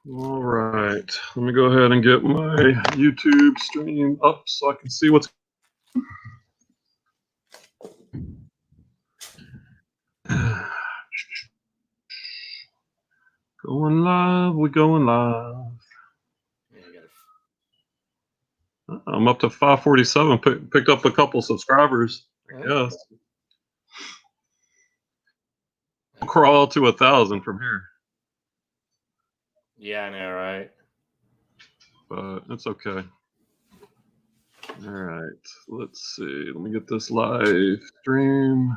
All right, let me go ahead and get my YouTube stream up so I can see what's going live. We're going live. I'm up to 547. Picked up a couple subscribers, I guess. I'll crawl to 1,000 from here. Yeah, I know, right? But it's okay. All right, let's see. Let me get this live stream.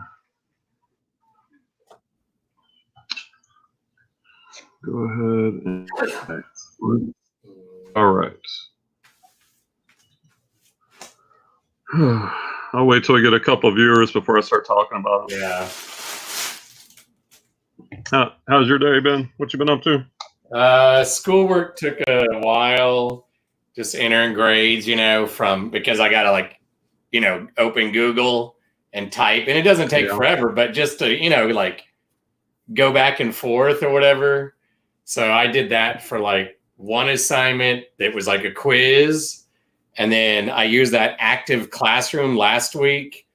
Go ahead and all right. I'll wait till I get a couple of viewers before I start talking about it. Yeah. How's your day been? What you been up to? Schoolwork took a while, just entering grades, because I gotta open Google and type, and it doesn't take forever, but just to, go back and forth or whatever. So I did that for one assignment that was like a quiz. And then I used that active classroom last week.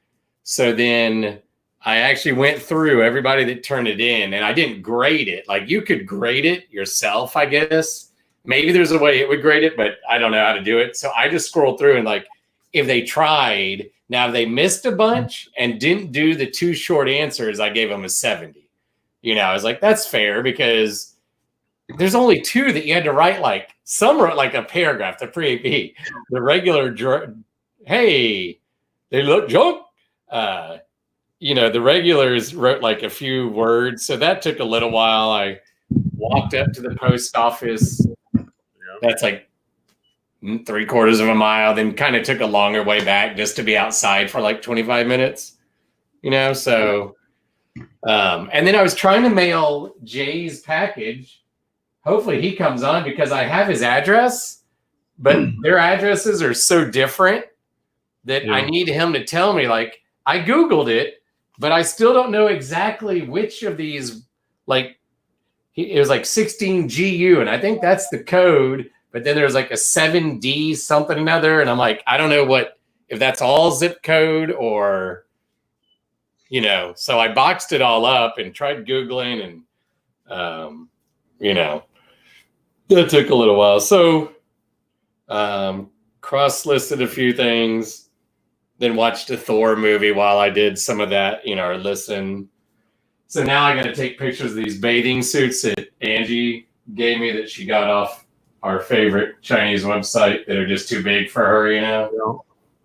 So then I actually went through everybody that turned it in, and I didn't grade it. You could grade it yourself, I guess. Maybe there's a way it would grade it, but I don't know how to do it. So I just scrolled through and if they tried, now if they missed a bunch and didn't do the 2 short answers, I gave them a 70. I was like, that's fair because there's only 2 that you had to write. Some wrote a paragraph, the pre-AP. The regular, hey, they look junk. The regulars wrote a few words. So that took a little while. I walked up to the post office. That's 3/4 of a mile, then kind of took a longer way back just to be outside for 25 minutes, so, and then I was trying to mail Jay's package. Hopefully he comes on because I have his address, but their addresses are so different that I need him to tell me, I Googled it, but I still don't know exactly which of these, it was 16 GU, and I think that's the code. But then there's a 7D something another. And I'm I don't know if that's all zip code or, so I boxed it all up and tried Googling and, that took a little while. So cross-listed a few things, then watched a Thor movie while I did some of that, or listen. So now I got to take pictures of these bathing suits that Angie gave me that she got off our favorite Chinese website that are just too big for her,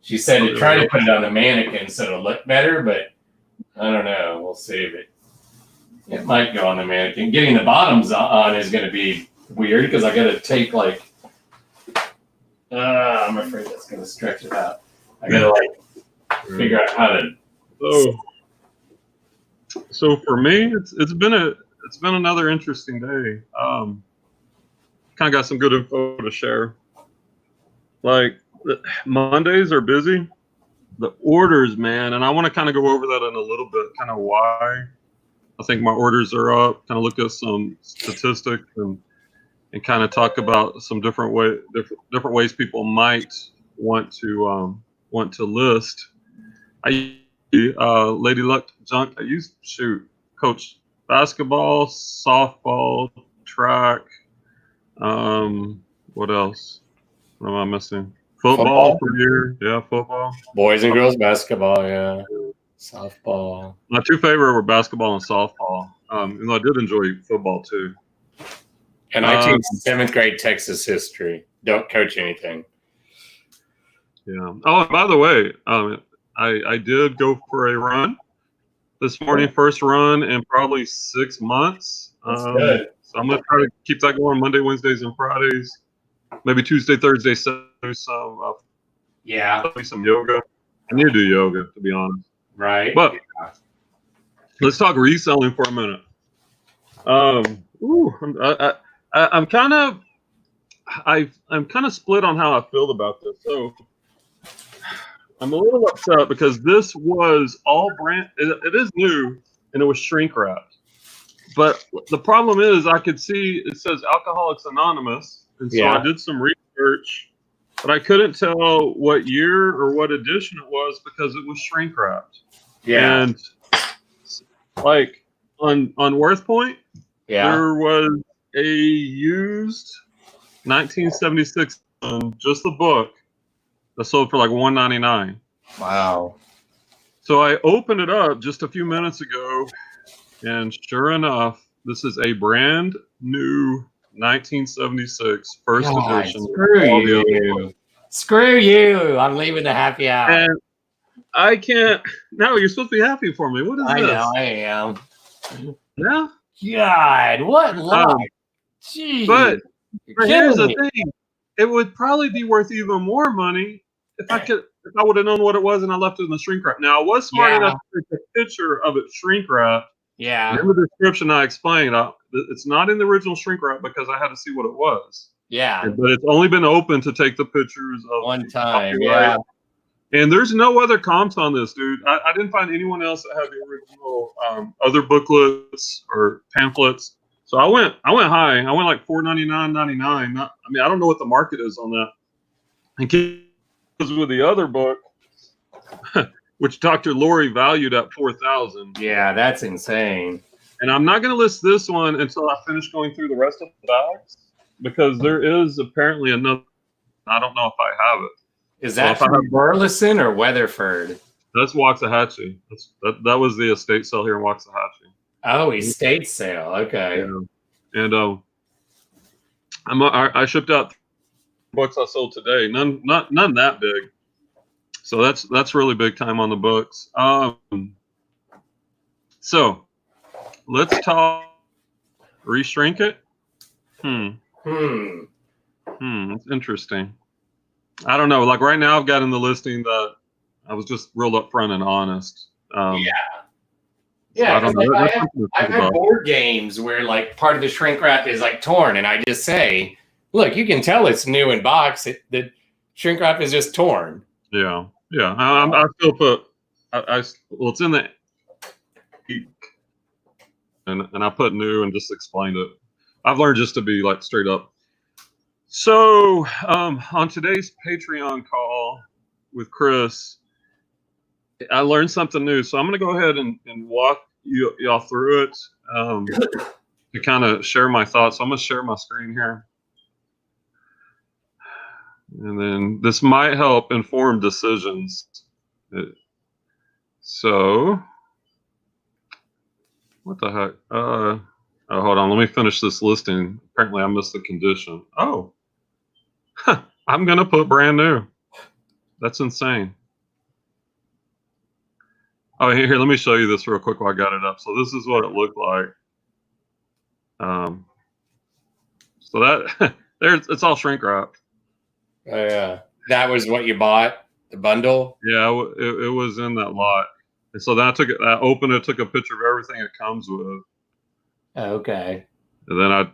She said to try to put it on a mannequin so it'll look better, but I don't know. We'll see if it might go on the mannequin. Getting the bottoms on is going to be weird because I got to take I'm afraid that's going to stretch it out. I got to figure out how to. So for me, it's been another interesting day. Kind of got some good info to share. Mondays are busy. The orders, man, and I want to kind of go over that in a little bit, kind of why I think my orders are up, kind of look at some statistics and kind of talk about some different ways people might want to list. Lady Luck Junk, I used to coach basketball, softball, track. What else? What am I missing? Football for a year. Yeah, football. Boys and girls basketball, yeah. Softball. My 2 favorite were basketball and softball. Even though I did enjoy football too. And I teach 7th grade Texas history. Don't coach anything. Yeah. Oh, and by the way, I did go for a run this morning. First run in probably 6 months. That's good. So I'm gonna try to keep that going Monday, Wednesdays, and Fridays. Maybe Tuesday, Thursday, Saturday, some yoga. I need to do yoga, to be honest. Right. But let's talk reselling for a minute. I'm kind of split on how I feel about this. So I'm a little upset because this was all brand. It is new and it was shrink wrapped. But the problem is, I could see it says Alcoholics Anonymous, and so I did some research, but I couldn't tell what year or what edition it was because it was shrink wrapped. Yeah. And like on WorthPoint, there was a used 1976, just the book, that sold for like $199. Wow. So I opened it up just a few minutes ago, and sure enough, this is a brand new 1976 first edition. Screw you. Screw you. I'm leaving the happy hour. And I can't. No, you're supposed to be happy for me. What is this? I know, I am. Yeah? God, what luck. Jeez. But here's the thing. It would probably be worth even more money if I would have known what it was and I left it in the shrink wrap. Now, I was smart enough to take a picture of it shrink wrap. Yeah. In the description I explained, it's not in the original shrink wrap because I had to see what it was. Yeah. But it's only been open to take the pictures of one time. Yeah. And there's no other comps on this, dude. I didn't find anyone else that had the original other booklets or pamphlets. So I went high. I went like $4.99.99. I mean, I don't know what the market is on that. And because with the other book, which Dr. Lori valued at $4,000. Yeah, that's insane. And I'm not going to list this one until I finish going through the rest of the bags because there is apparently another. I don't know if I have it. Is that from Burleson or Weatherford? That's Waxahachie. That was the estate sale here in Waxahachie. Oh, estate sale. Okay. Yeah. And I shipped out books I sold today. None that big. So that's really big time on the books. So let's talk reshrink it. It's interesting. I don't know. Like right now, I've got in the listing that I was just real upfront and honest. Yeah, like I've had board games where like part of the shrink wrap is like torn, and I just say, "Look, you can tell it's new in box. The shrink wrap is just torn." Yeah. I still put. Well, it's in the. And I put new and just explained it. I've learned just to be like straight up. So on today's Patreon call with Chris, I learned something new. So I'm going to go ahead and walk y'all through it to kind of share my thoughts. So I'm going to share my screen here. And then this might help inform decisions. So what the heck? Oh, hold on. Let me finish this listing. Apparently I missed the condition. Oh. I'm going to put brand new. That's insane. Oh, here, let me show you this real quick while I got it up. So this is what it looked like. So that it's all shrink wrapped. Oh yeah, that was what you bought, the bundle. Yeah, it was in that lot, and so then I opened it, took a picture of everything it comes with. Okay. And then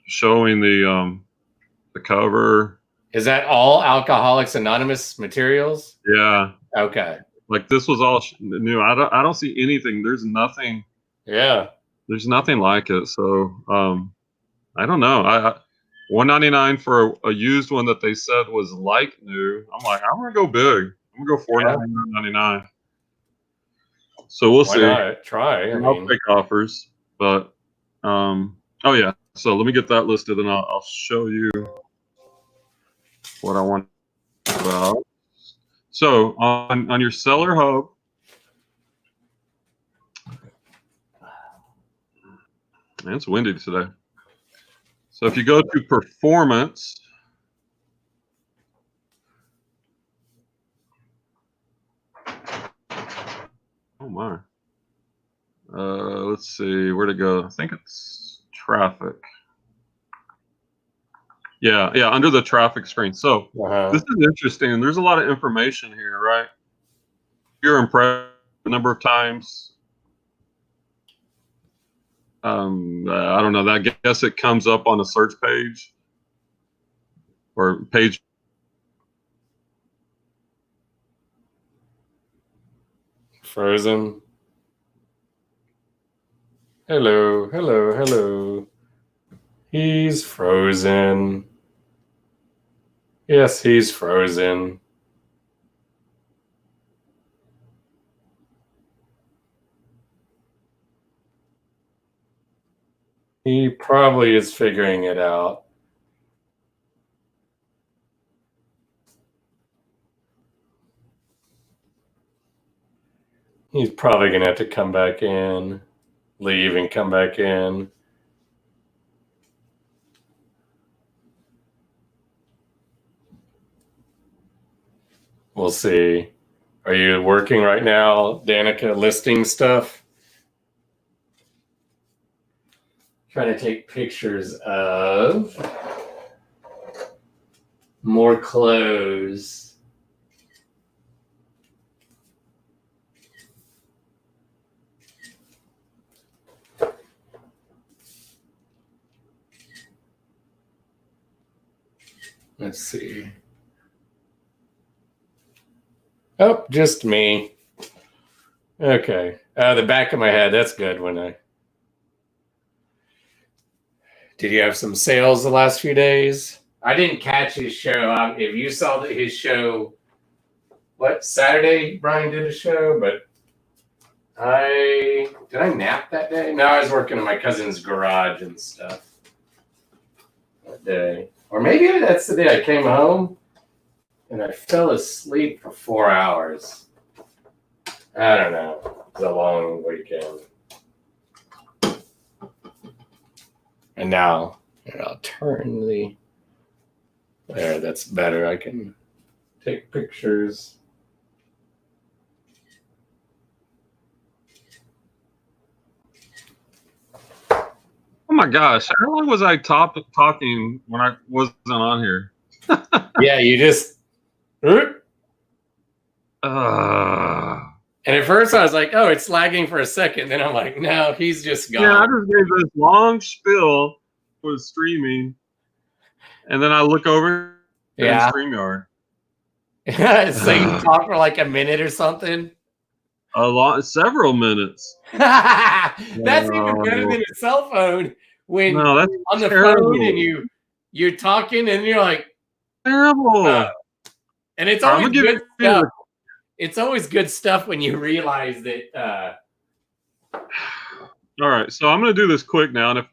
showing the cover. Is that all Alcoholics Anonymous materials? Yeah. Okay. Like this was all new. I don't see anything. There's nothing. Yeah. There's nothing like it. So I don't know. $199 for a used one that they said was like new. I'm like, I'm gonna go big. I'm gonna go $499.99. So we'll see. Why not? Try. I'll take offers, but oh yeah. So let me get that listed, and I'll show you what I want about. So on your seller hub, man, it's windy today. So if you go to performance, oh my, let's see where to go. I think it's traffic. Yeah, under the traffic screen. So this is interesting. There's a lot of information here, right? You're impressed a number of times. I don't know. I guess it comes up on a search page or page. Frozen. Hello, hello, hello. He's frozen. Yes, he's frozen. He probably is figuring it out. He's probably going to have to come back in, leave and come back in. We'll see. Are you working right now, Danica, listing stuff? Trying to take pictures of more clothes. Let's see. Oh, just me. Okay. The back of my head. That's good. Did you have some sales the last few days? I didn't catch his show. If you saw his show, what, Saturday Brian did a show, but did I nap that day? No, I was working in my cousin's garage and stuff that day. Or maybe that's the day I came home and I fell asleep for 4 hours. I don't know. It was a long weekend. And now I'll turn there, that's better. I can take pictures. Oh my gosh, how long was I talking when I wasn't on here? Yeah, you just. And at first I was like, oh, it's lagging for a second. Then I'm like, no, he's just gone. Yeah, I just gave this long spiel for the streaming. And then I look over in StreamYard. So you talk for like a minute or something? Several minutes. That's even better than a cell phone. When that's on the terrible. phone and you're talking and you're like, terrible. And it's always good stuff. It's always good stuff when you realize that. All right, so I'm going to do this quick now, and I'm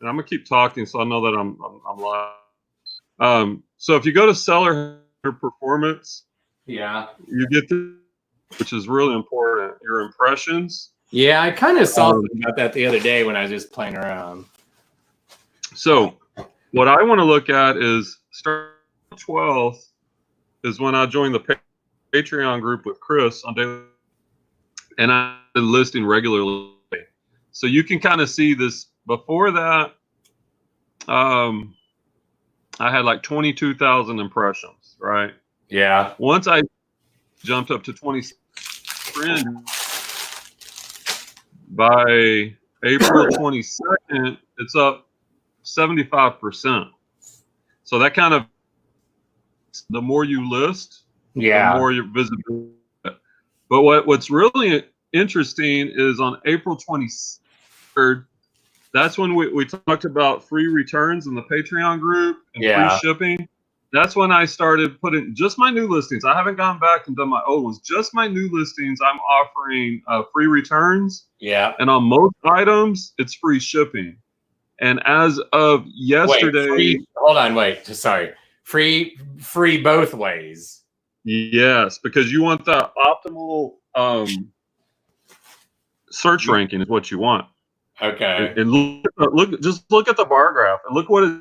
going to keep talking so I know that I'm live. So if you go to seller performance, you get which is really important, your impressions. Yeah, I kind of saw something about that the other day when I was just playing around. So what I want to look at is start 12th is when I joined the Patreon group with Chris on daily, and I've been listing regularly. So you can kind of see this. Before that, I had like 22,000 impressions, right? Yeah. Once I jumped up to 20, by April 22nd, it's up 75%. So that kind of, the more you list, the more your visibility. But what's really interesting is on April 23rd, that's when we talked about free returns in the Patreon group and free shipping. That's when I started putting just my new listings. I haven't gone back and done my old ones. Just my new listings, I'm offering free returns. Yeah. And on most items, it's free shipping. And as of yesterday, Sorry. Free both ways. Yes, because you want the optimal search ranking is what you want. Okay. And look at the bar graph and look what it's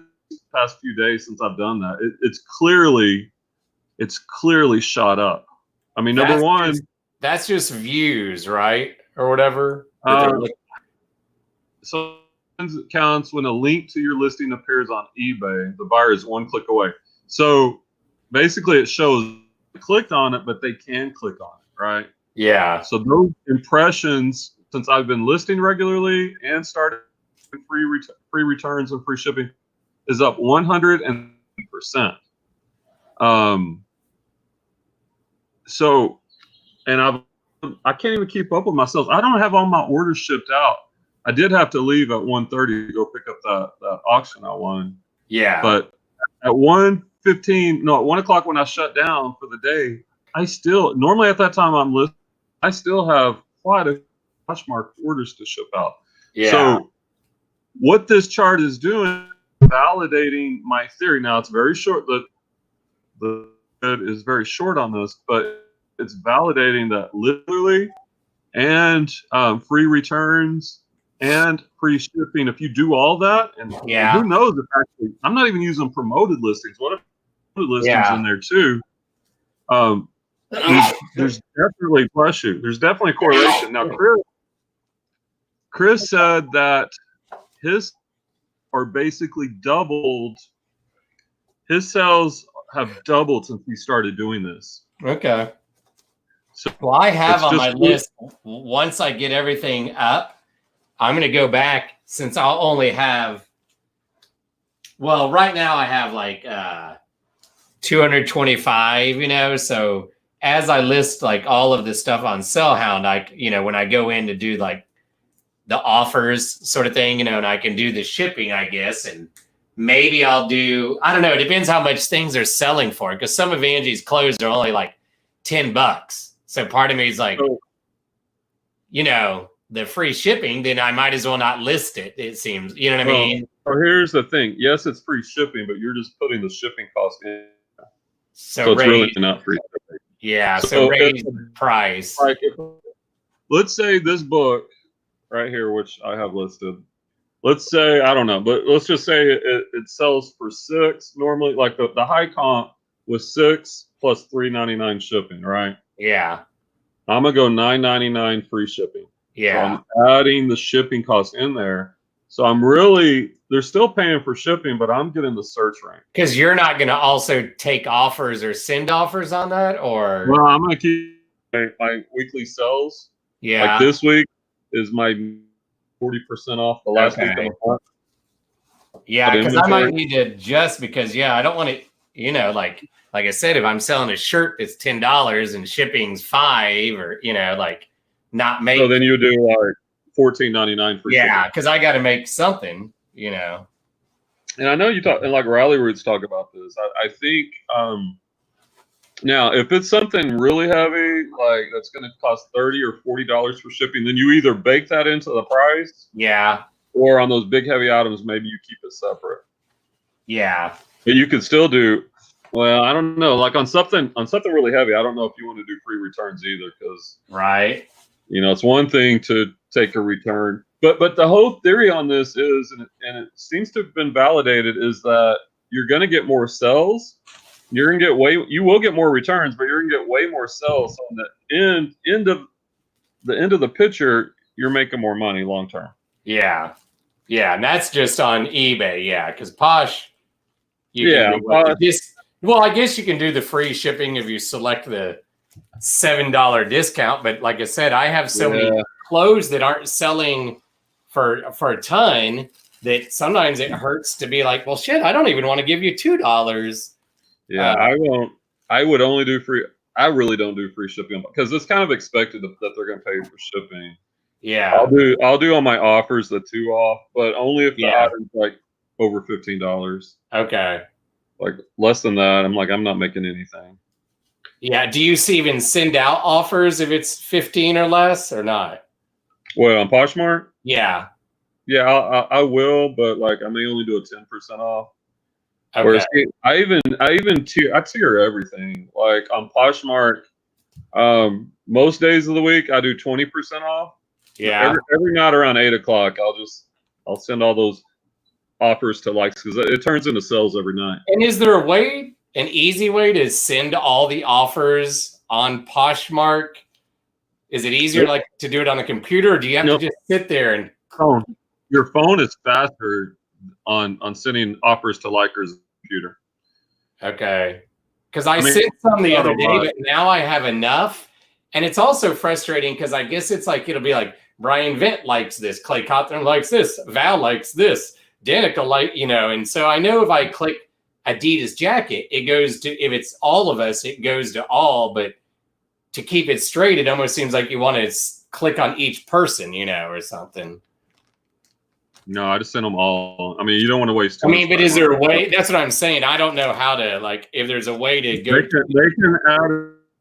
past few days since I've done that. It's clearly shot up. I mean, number one, that's just views, right, or whatever. So it counts when a link to your listing appears on eBay. The buyer is one click away. So basically, it shows clicked on it, but they can click on it, right? Yeah. So those impressions, since I've been listing regularly and started free returns and free shipping, is up 100%. So, and I can't even keep up with myself. I don't have all my orders shipped out. I did have to leave at 1:30 to go pick up that auction I won. Yeah. But at 1:15, no, at 1 o'clock when I shut down for the day, I still normally at that time I'm listening. I still have quite a Poshmark orders to ship out. Yeah. So what this chart is doing, validating my theory. Now it's very short. The is very short on this, but it's validating that literally and free returns and free shipping. If you do all that, and who knows if actually, I'm not even using promoted listings. What if promoted listings in there too? There's definitely, bless you, there's definitely a correlation. Now, Chris said that his are basically doubled. His sales have doubled since we started doing this. Okay. So, well, I have on my list, once I get everything up, I'm going to go back, since I'll only have, well, right now I have like 225, you know, so as I list like all of this stuff on Sellhound, when I go in to do like the offers sort of thing, you know, and I can do the shipping, I guess, and maybe I'll do, I don't know, it depends how much things are selling for, because some of Angie's clothes are only like $10. So part of me is like, you know, the free shipping, then I might as well not list it, it seems. You know what I mean? So here's the thing. Yes, it's free shipping, but you're just putting the shipping cost in. So it's really not free shipping. Yeah, so raise the price. Like let's say this book right here, which I have listed, let's say, I don't know, but let's just say it sells for $6 normally. Like the high comp was $6 plus $3.99 shipping, right? Yeah. I'm gonna go $9.99 free shipping. Yeah. So I'm adding the shipping cost in there. So I'm really, they're still paying for shipping, but I'm getting the search rank. Because you're not gonna also take offers or send offers on that, or? Well, I'm gonna keep my weekly sales. Yeah. Like this week is my 40% off the last week of the month. Yeah, because I might need to adjust, because I don't want it, you know, like I said, if I'm selling a shirt that's $10 and shipping's $5, or, you know, like not make. So then you do like $14.99 for shipping. Yeah, because I got to make something, you know. And I know you talk, and like Rally Roots talk about this. I think now if it's something really heavy, like that's going to cost $30 or $40 for shipping, then you either bake that into the price. Yeah. Or on those big heavy items, maybe you keep it separate. Yeah. But you could still do, well, I don't know, like on something really heavy, I don't know if you want to do free returns either, because right, you know, it's one thing to take a return, but the whole theory on this is, and it seems to have been validated, is that you're going to get more sales. You're going to get you will get more returns, but you're going to get way more sales. On the end of the picture, you're making more money long term. Yeah. Yeah. And that's just on eBay. Yeah. Because Posh, well, I guess you can do the free shipping if you select the $7 discount. But like I said, I have so many clothes that aren't selling for a ton that sometimes it hurts to be like, well, shit, I don't even want to give you $2. Yeah, I would only do free. I really don't do free shipping because it's kind of expected that they're going to pay for shipping. Yeah, I'll do on my offers the 2 off, but only if the item's like over $15. Okay. Like less than that, I'm not making anything. Yeah. Do you even send out offers if it's 15 or less or not? Well, on Poshmark? Yeah. Yeah, I will, but like I may only do a 10% off. Okay. Whereas I tier everything. Like on Poshmark, most days of the week I do 20% off. Yeah. Every night around 8 o'clock, I'll send all those offers to likes because it turns into sales every night. And is there an easy way to send all the offers on Poshmark? Is it easier to do it on the computer, or do you have to just sit there and phone? Your phone is faster on sending offers to likers on the computer. Okay. Because I sent some the other day, but now I have enough. And it's also frustrating because I guess it's like it'll be like Brian Vent likes this, Clay Cawthorn likes this, Val likes this, Danica and so I know if I click Adidas jacket, it goes to, if it's all of us, it goes to all, but to keep it straight, it almost seems like you want to click on each person, or something. No, I just send them all. I mean, you don't want to waste too I much mean, but time is there on a it. way? That's what I'm saying. I don't know how to, like, if there's a way to go.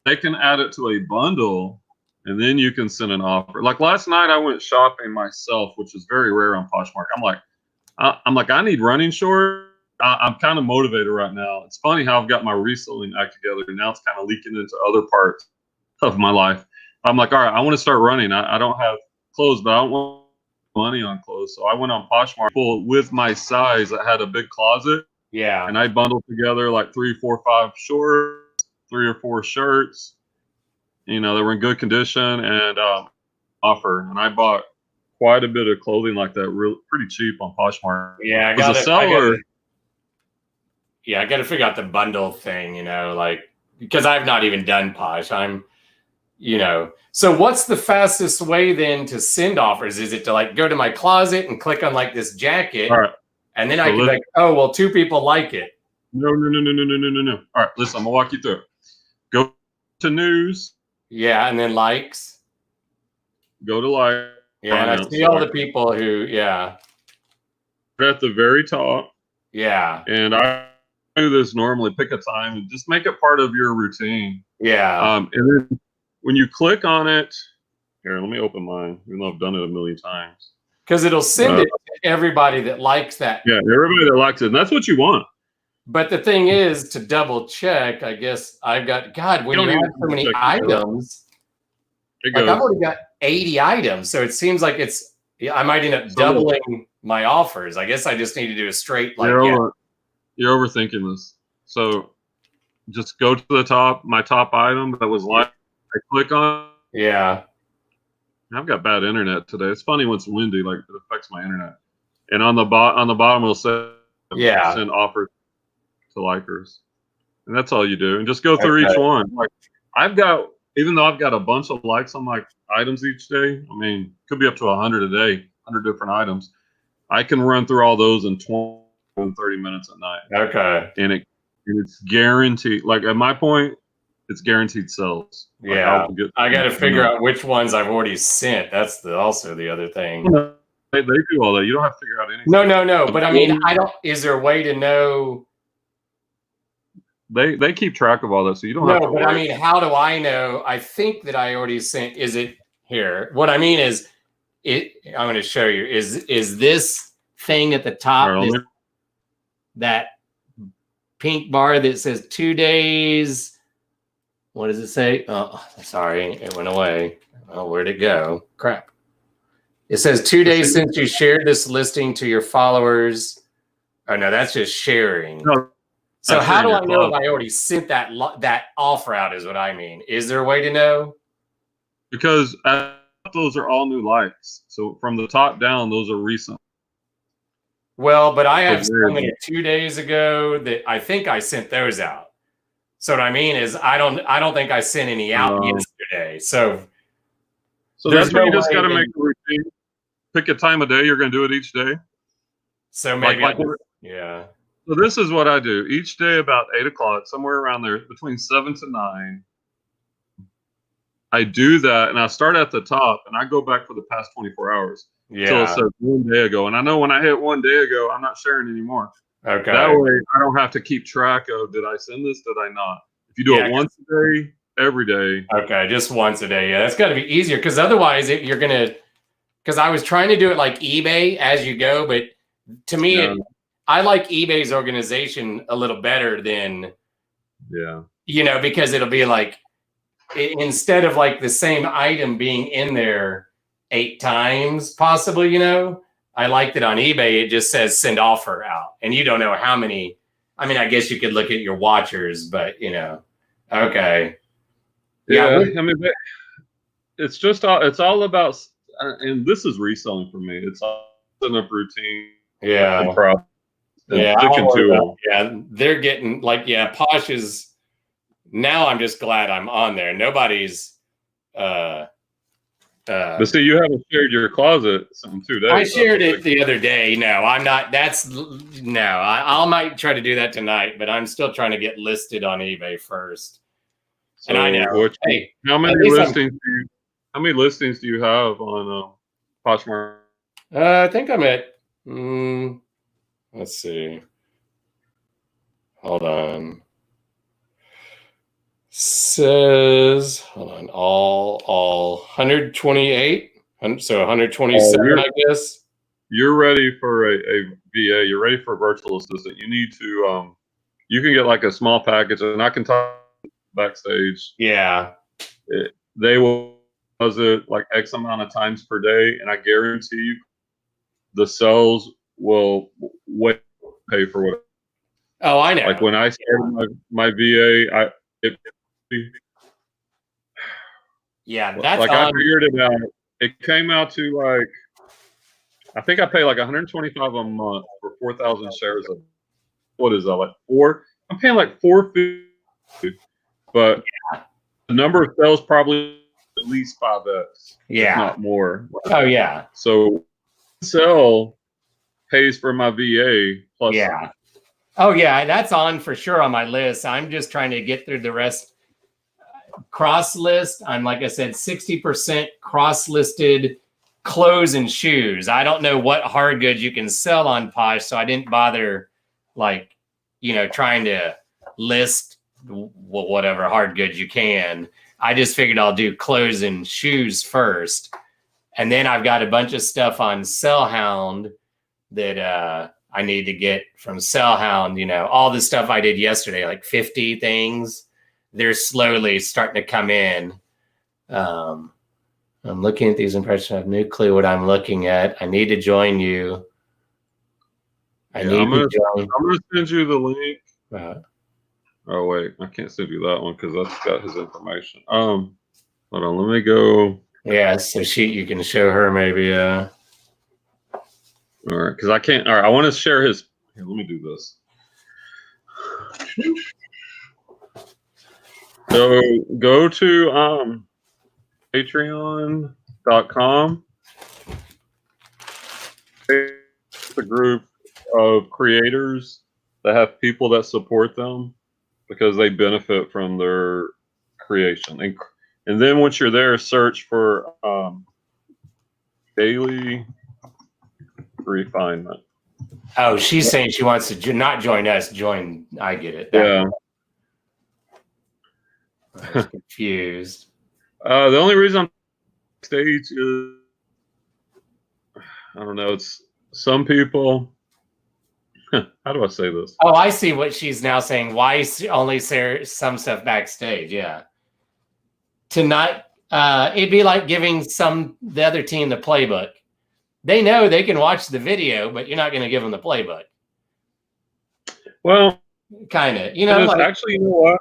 They can add it to a bundle, and then you can send an offer. Like last night, I went shopping myself, which is very rare on Poshmark. I'm like, I need running shorts. I'm kind of motivated right now. It's funny how I've got my reselling act together, and now it's kind of leaking into other parts of my life. I'm like, all right, I want to start running. I don't have clothes, but I don't want money on clothes. So I went on Poshmark with my size. I had a big closet, Yeah. and I bundled together like 3, 4, 5 shorts, 3 or 4 shirts. You know, they were in good condition and offer. And I bought quite a bit of clothing like that, pretty cheap on Poshmark. Yeah, I As a got seller, I got to figure out the bundle thing, you know, like, because I've not even done Posh. So what's the fastest way then to send offers? Is it to like go to my closet and click on like this jacket, all right. and then I can like, oh, well, 2 people like it. No. All right, listen, I'm gonna walk you through it. Go to news. Yeah, and then likes. Go to like. Yeah, and I see all the people who, yeah. At the very top. Yeah. And I do this normally. Pick a time and just make it part of your routine. Yeah. And then when you click on it, here, let me open mine, even though I've done it a million times. Because it'll send it to everybody that likes that. Yeah, everybody that likes it. And that's what you want. But the thing is, to double check, I guess I've got, God, when you have so many items, like I've already got 80 items. So it seems like I might end up doubling my offers. I guess I just need to do a straight, like, you're overthinking this. So just go to the top, my top item that was like, I click on. Yeah. I've got bad internet today. It's funny when it's windy, like it affects my internet. And on the bottom, it'll say, send offers to likers. And that's all you do. And just go through each one. Like even though I've got a bunch of likes on my items each day, I mean, could be up to 100 a day, 100 different items. I can run through all those in 20 and 30 minutes at night. Okay. And it's guaranteed. Like at my point, it's guaranteed sales. Yeah. I got to figure out which ones I've already sent. That's also the other thing. They do all that. You don't have to figure out anything. No. But I mean, is there a way to know? They keep track of all that, so you don't have to worry. I mean, how do I know? I think that I already sent. Is it here? What I mean is, I'm going to show you. Is this thing at the top, that pink bar that says 2 days? What does it say? Oh, sorry, it went away. Oh, where'd it go? Crap. It says 2 days since you shared this listing to your followers. Oh no, that's just sharing. No. So how do I know if I already sent that offer out is what I mean. Is there a way to know? Because those are all new likes. So from the top down, those are recent. Well, but I have some that are 2 days ago that I think I sent those out. So what I mean is I don't think I sent any out yesterday. So that's why you just got to make a routine. Pick a time of day. You're going to do it each day. So maybe yeah. So this is what I do each day about 8 o'clock, somewhere around there, between 7 to 9. I do that, and I start at the top, and I go back for the past 24 hours. Yeah. So it says 1 day ago, and I know when I hit 1 day ago, I'm not sharing anymore. Okay. That way, I don't have to keep track of did I send this, did I not. If you do it once a day, every day. Okay, just once a day. Yeah, that's got to be easier because otherwise, you're gonna. Because I was trying to do it like eBay as you go, but to me, I like eBay's organization a little better than, because it'll be like, instead of like the same item being in there 8 times, possibly, I liked it on eBay. It just says send offer out, and you don't know how many. I mean, I guess you could look at your watchers, but okay. Yeah, I mean, it's all about, and this is reselling for me. It's all in a routine. Yeah. They're getting Posh is now. I'm just glad I'm on there. Nobody's. But see, you haven't shared your closet in 2 days. I shared it the other day. No, I'm not. I might try to do that tonight, but I'm still trying to get listed on eBay first. So and I know. How many listings do you have on Poshmark? I think I'm at Let's see. Hold on. Says, hold on, all 128. So 127, I guess. You're ready for a VA. You're ready for a virtual assistant. You need to, you can get like a small package, and I can talk backstage. Yeah. They will does it like X amount of times per day, and I guarantee you the sales will way pay for what. Oh, I know. Like when I started my VA, that's like I figured it out. It came out to like, I think I pay like 125 a month for 4,000 shares of, what is that, like I'm paying like 450, but the number of sales probably at least 5x, if not more. Oh yeah. So sell pays for my VA plus. Yeah. Oh yeah, that's on for sure on my list. I'm just trying to get through the rest. Cross list. I'm, like I said, 60% cross listed clothes and shoes. I don't know what hard goods you can sell on Posh, so I didn't bother, like, trying to list whatever hard goods you can. I just figured I'll do clothes and shoes first, and then I've got a bunch of stuff on Sellhound that I need to get from Sellhound. All the stuff I did yesterday, like 50 things. They're slowly starting to come in. I'm looking at these impressions. I have no clue what I'm looking at. I need to join you. I'm gonna send you the link. Oh wait, I can't send you that one because that's got his information. Hold on, let me go. Yeah, so you can show her maybe. All right, because I can't. All right, I want to share his. Here, let me do this. So go to patreon.com. It's a group of creators that have people that support them because they benefit from their creation. And then once you're there, search for daily refinement. Oh, she's saying she wants to not join us. I get it. Yeah. I'm confused. The only reason I'm stage is, I don't know, it's some people. How do I say this? Oh, I see what she's now saying. Why only share some stuff backstage? Yeah. To not, it'd be like giving the other team the playbook. They know they can watch the video, but you're not going to give them the playbook. Well, kind of, actually, you know what?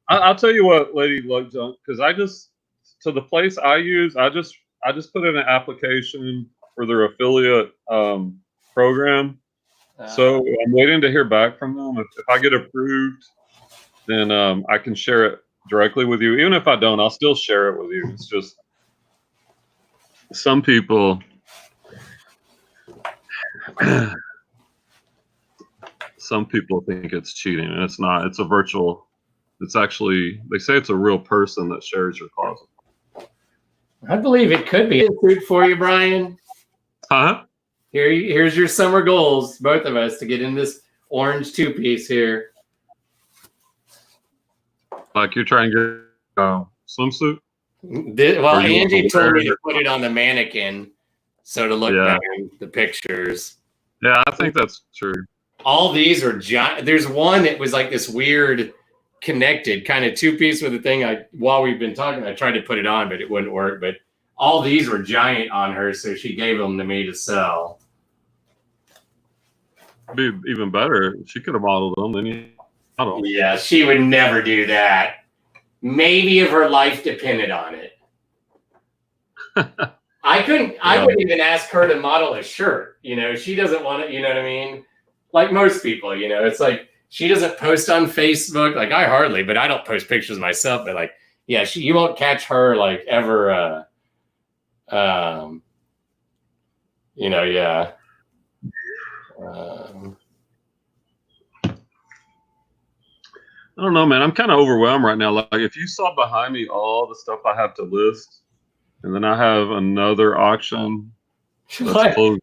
I'll tell you what, Lady Luck Junk, because to the place I use, I just put in an application for their affiliate program. So I'm waiting to hear back from them. If I get approved, then I can share it directly with you. Even if I don't, I'll still share it with you. It's just some people. Some people think it's cheating, and it's not. It's a virtual. It's actually, they say it's a real person that shares your closet. I believe it could be food for you, Brian. Huh? Here's your summer goals, both of us, to get in this orange 2-piece here. Like you're trying to get a swimsuit? Well, Angie told me to put it on the mannequin so to look better in the pictures. Yeah, I think that's true. All these are giant. There's one that was like this weird connected kind of 2-piece with the thing. While we've been talking, I tried to put it on, but it wouldn't work. But all these were giant on her, so she gave them to me to sell. Be even better. She could have modeled them. Then yeah, she would never do that. Maybe if her life depended on it. I couldn't. I wouldn't even ask her to model a shirt. She doesn't want it. You know what I mean? Like most people, it's like she doesn't post on Facebook. Like I hardly, but I don't post pictures myself. But like, yeah, you won't catch her like ever. Yeah. I don't know, man. I'm kind of overwhelmed right now. Like if you saw behind me all the stuff I have to list, and then I have another auction that's closing.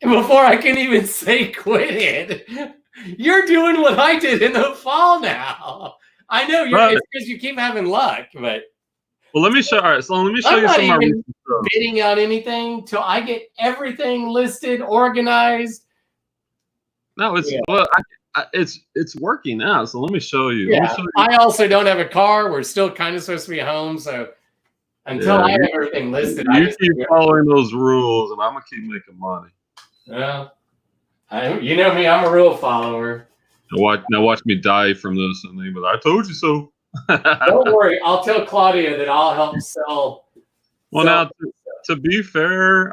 And before I can even say quit it, you're doing what I did in the fall now. I know Right. it's because you keep having luck, but Well, let me show. All right, so let me show I'm you not some of my even recent stuff. bidding on anything till I get everything listed, organized. No, it's well, it's working now. So let me show you. Yeah, Let me show you. I also don't have a car. We're still kind of supposed to be home, so until I have everything listed, I just keep following those rules, and I'm gonna keep making money. Well, you know me, I'm a rule follower. Now watch me die from this, and then, but I told you so. Don't worry, I'll tell Claudia that I'll help sell. Well, now to be fair,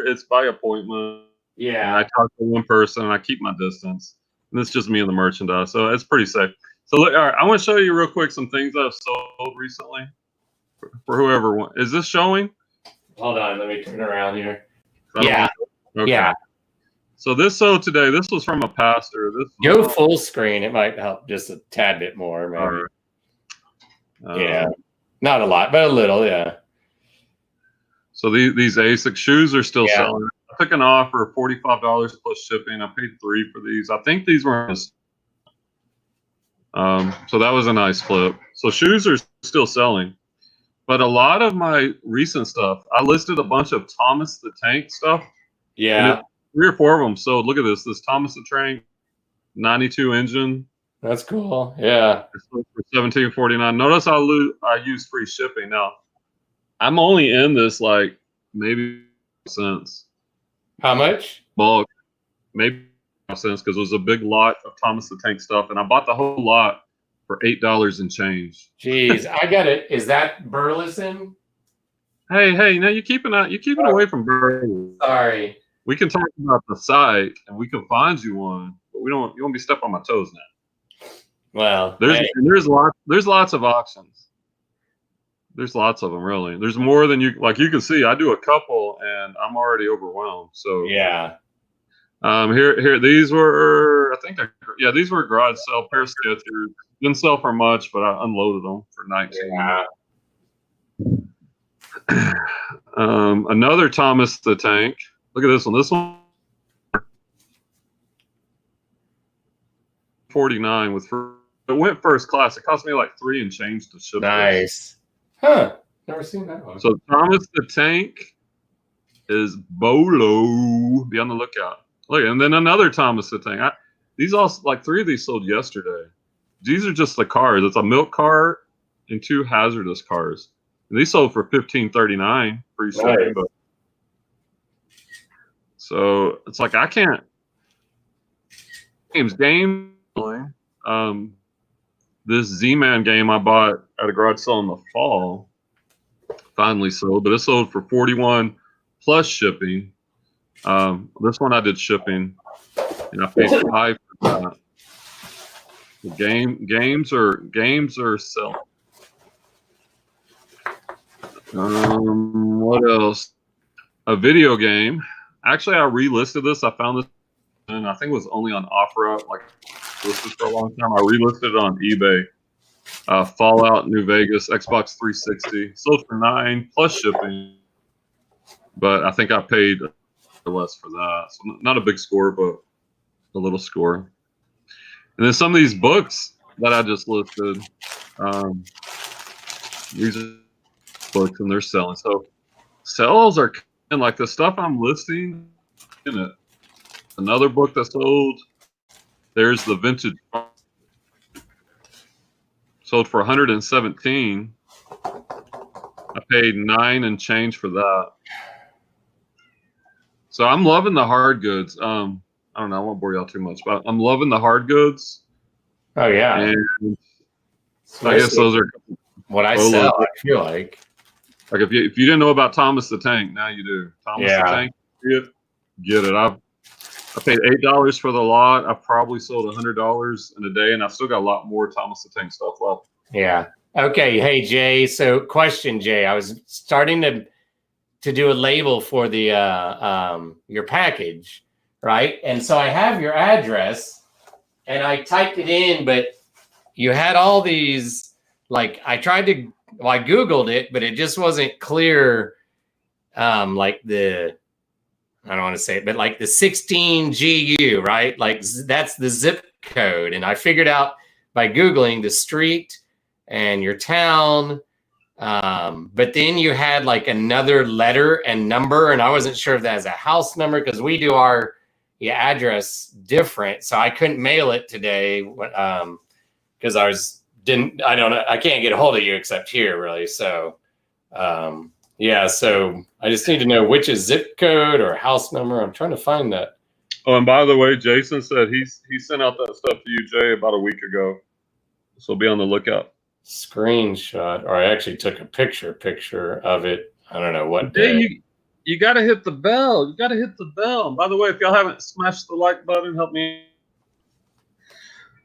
it's by appointment. Yeah, and I talk to one person, and I keep my distance. And it's just me and the merchandise, so it's pretty safe. So look, all right, I want to show you real quick some things I've sold recently for whoever wants. Is this showing? Hold on, let me turn around here. Yeah. Okay. Yeah. So this sold today. This was from a pastor. Go full screen. It might help just a tad bit more, maybe. Yeah, not a lot, but a little. Yeah. So these ASIC shoes are still selling. I took an offer of $45 plus shipping. I paid $3 for these. I think these were. So that was a nice flip. So shoes are still selling, but a lot of my recent stuff, I listed a bunch of Thomas the Tank stuff. Yeah. 3 or 4 of them sold. Look at this. This Thomas the Tank 92 engine. That's cool. Yeah. It's for $17.49. Notice I use free shipping. Now, I'm only in this like maybe cents. How much? Bulk. Maybe cents because it was a big lot of Thomas the Tank stuff, and I bought the whole lot for $8 and change. Jeez, I got it. Is that Burleson? Hey, now you're keeping away from Burleson. Sorry. We can talk about the site, and we can find you one, but you won't be stepping on my toes now. Well, there's lots of auctions. There's lots of them, really. There's more than you can see. I do a couple, and I'm already overwhelmed. So yeah. Here these were these were a garage sale pair of Skechers. Didn't sell for much, but I unloaded them for 19. Yeah. Another Thomas the Tank. Look at this one. This one 49 with it went first class. It cost me like $3 and change to ship. Nice. Huh. Never seen that one. So Thomas the Tank is Bolo. Be on the lookout. Look, and then another Thomas the Tank. These all 3 of these sold yesterday. These are just the cars. It's a milk cart and 2 hazardous cars. And these sold for $15.39 free shipping. Nice. So it's like I can't. Game. This Z-Man game I bought at a garage sale in the fall finally sold, but it sold for $41 plus shipping. This one I did shipping, and I paid $5 for that. Games are selling. What else? A video game. Actually, I relisted this. I found this, and I think it was only on OfferUp, listed for a long time. I relisted it on eBay. Fallout New Vegas, Xbox 360, sold for $9 plus shipping, but I think I paid less for that. So not a big score, but a little score. And then some of these books that I just listed, these are books and they're selling. So sales are kind of the stuff I'm listing in it. Another book that sold. There's the vintage. Sold for $117. I paid $9 and change for that. So I'm loving the hard goods. I don't know. I won't bore y'all too much, but I'm loving the hard goods. Oh yeah. And I guess those are what I sell. I feel like if you didn't know about Thomas the Tank, now you do. Thomas the Tank, get it. I paid $8 for the lot. I probably sold $100 in a day, and I've still got a lot more Thomas the Tank stuff left. Yeah. Okay. Hey Jay. So question, Jay. I was starting to do a label for the your package, right? And so I have your address, and I typed it in, but you had all these I tried to. Well, I Googled it, but it just wasn't clear. I don't want to say it, but like the 16 GU, right? Like that's the zip code. And I figured out by Googling the street and your town. But then you had like another letter and number, and I wasn't sure if that was a house number because we do our address different. So I couldn't mail it today because I can't get a hold of you except here really. So yeah, so I just need to know which is zip code or house number. I'm trying to find that. Oh, and by the way, Jason said he sent out that stuff to you, Jay, about a week ago. So be on the lookout. Screenshot, or I actually took a picture of it. I don't know what day. You got to hit the bell. You got to hit the bell. And by the way, if y'all haven't smashed the like button, help me.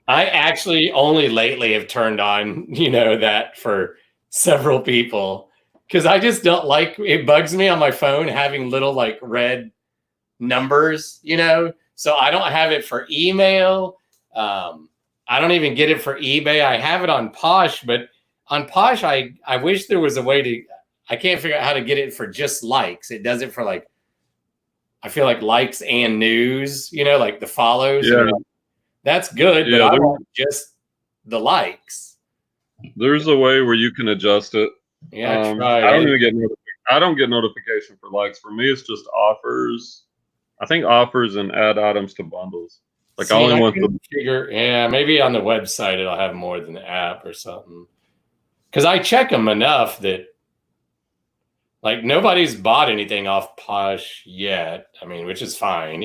I actually only lately have turned on, that for several people. Because I just don't like, it bugs me on my phone having little like red numbers, so I don't have it for email. I don't even get it for eBay. I have it on Posh, but on Posh, I wish there was a way to, I can't figure out how to get it for just likes. It does it for like, I feel like likes and news, like the follows. Yeah. That's good, but I want just the likes. There's a way where you can adjust it. Yeah, I don't get notification for likes. For me, it's just offers. I think offers and add items to bundles. Like I only want the figure. Yeah, maybe on the website it'll have more than the app or something. Because I check them enough that like nobody's bought anything off Posh yet. I mean, which is fine.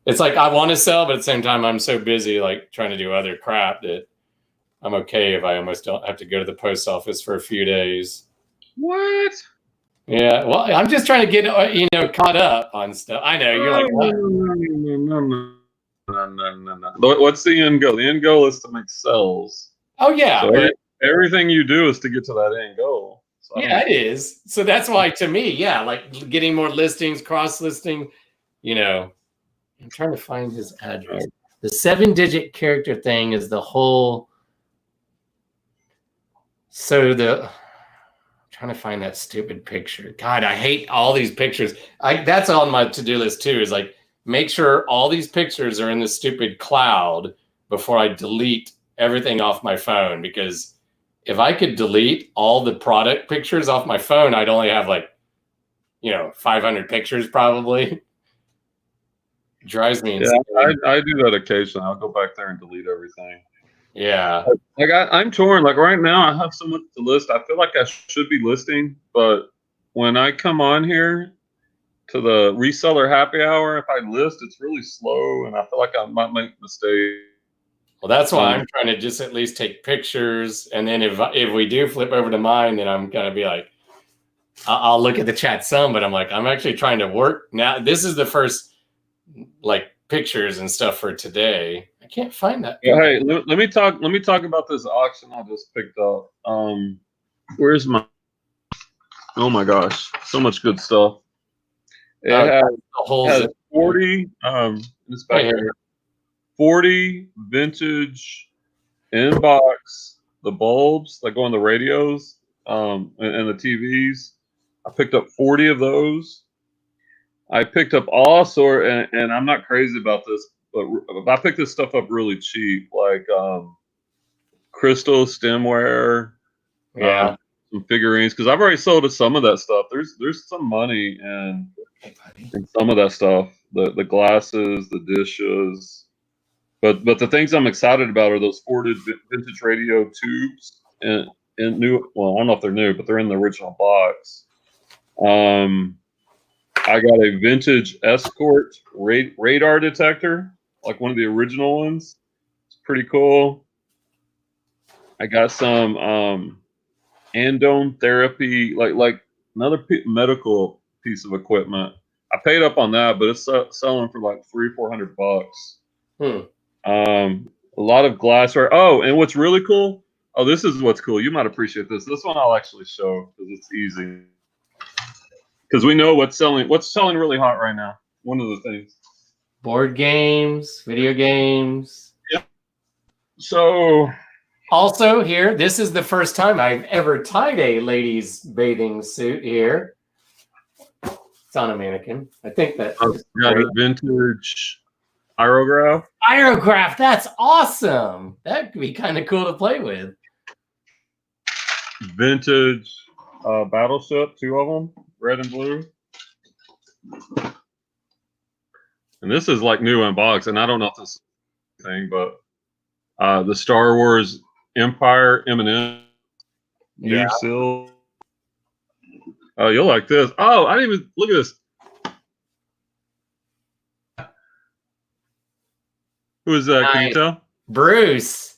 It's like I want to sell, but at the same time, I'm so busy like trying to do other crap that I'm okay if I almost don't have to go to the post office for a few days. What? Yeah, well, I'm just trying to get caught up on stuff. I know you're like, what? No. What's the end goal? The end goal is to make sales. Oh yeah, so everything you do is to get to that end goal. So yeah, it is. So that's why, to me, yeah, like getting more listings, cross listing. I'm trying to find his address. The 7-digit character thing is the whole. So I'm trying to find that stupid picture. God, I hate all these pictures. That's on my to-do list too, is like make sure all these pictures are in the stupid cloud before I delete everything off my phone. Because if I could delete all the product pictures off my phone, I'd only have 500 pictures probably. Drives me insane. Yeah, I do that occasionally. I'll go back there and delete everything. Yeah. Like I'm torn. Like right now, I have so much to list. I feel like I should be listing, but when I come on here to the reseller happy hour, if I list, it's really slow, and I feel like I might make mistakes. Well, that's why I'm trying to just at least take pictures, and then if we do flip over to mine, then I'm gonna be like, I'll look at the chat some, but I'm like, I'm actually trying to work now. This is the first like pictures and stuff for today. I can't find that. Hey, let me talk about this auction I just picked up. Where's my? Oh my gosh, so much good stuff. It has 40. It's back here. 40 vintage inbox, the bulbs that go on the radios, and the TVs. I picked up 40 of those. I picked up all sort, and I'm not crazy about this, but I picked this stuff up really cheap, like crystal stemware, some figurines, because I've already sold some of that stuff. There's some money in some of that stuff, the glasses, the dishes, but the things I'm excited about are those 40 vintage radio tubes and new. Well, I don't know if they're new, but they're in the original box. I got a vintage Escort radar detector, like one of the original ones. It's pretty cool. I got some andone therapy, like another medical piece of equipment. I paid up on that, but it's selling for like $300-400. A lot of glassware. Oh, and what's really cool? Oh, this is what's cool. You might appreciate this. This one I'll actually show because it's easy. Because we know what's selling really hot right now. One of the things. Board games, video games. Yep. So also here, this is the first time I've ever tied a ladies' bathing suit here. It's on a mannequin. I think that. Got a vintage aerograph. Aerograph, that's awesome. That could be kind of cool to play with. Vintage battleship, 2 of them, red and blue. And this is like new in box, and I don't know if this is a thing, but the Star Wars Empire M&M new seal. Oh, you'll like this. Oh, I didn't even look at this. Who is that? Can you tell? Bruce.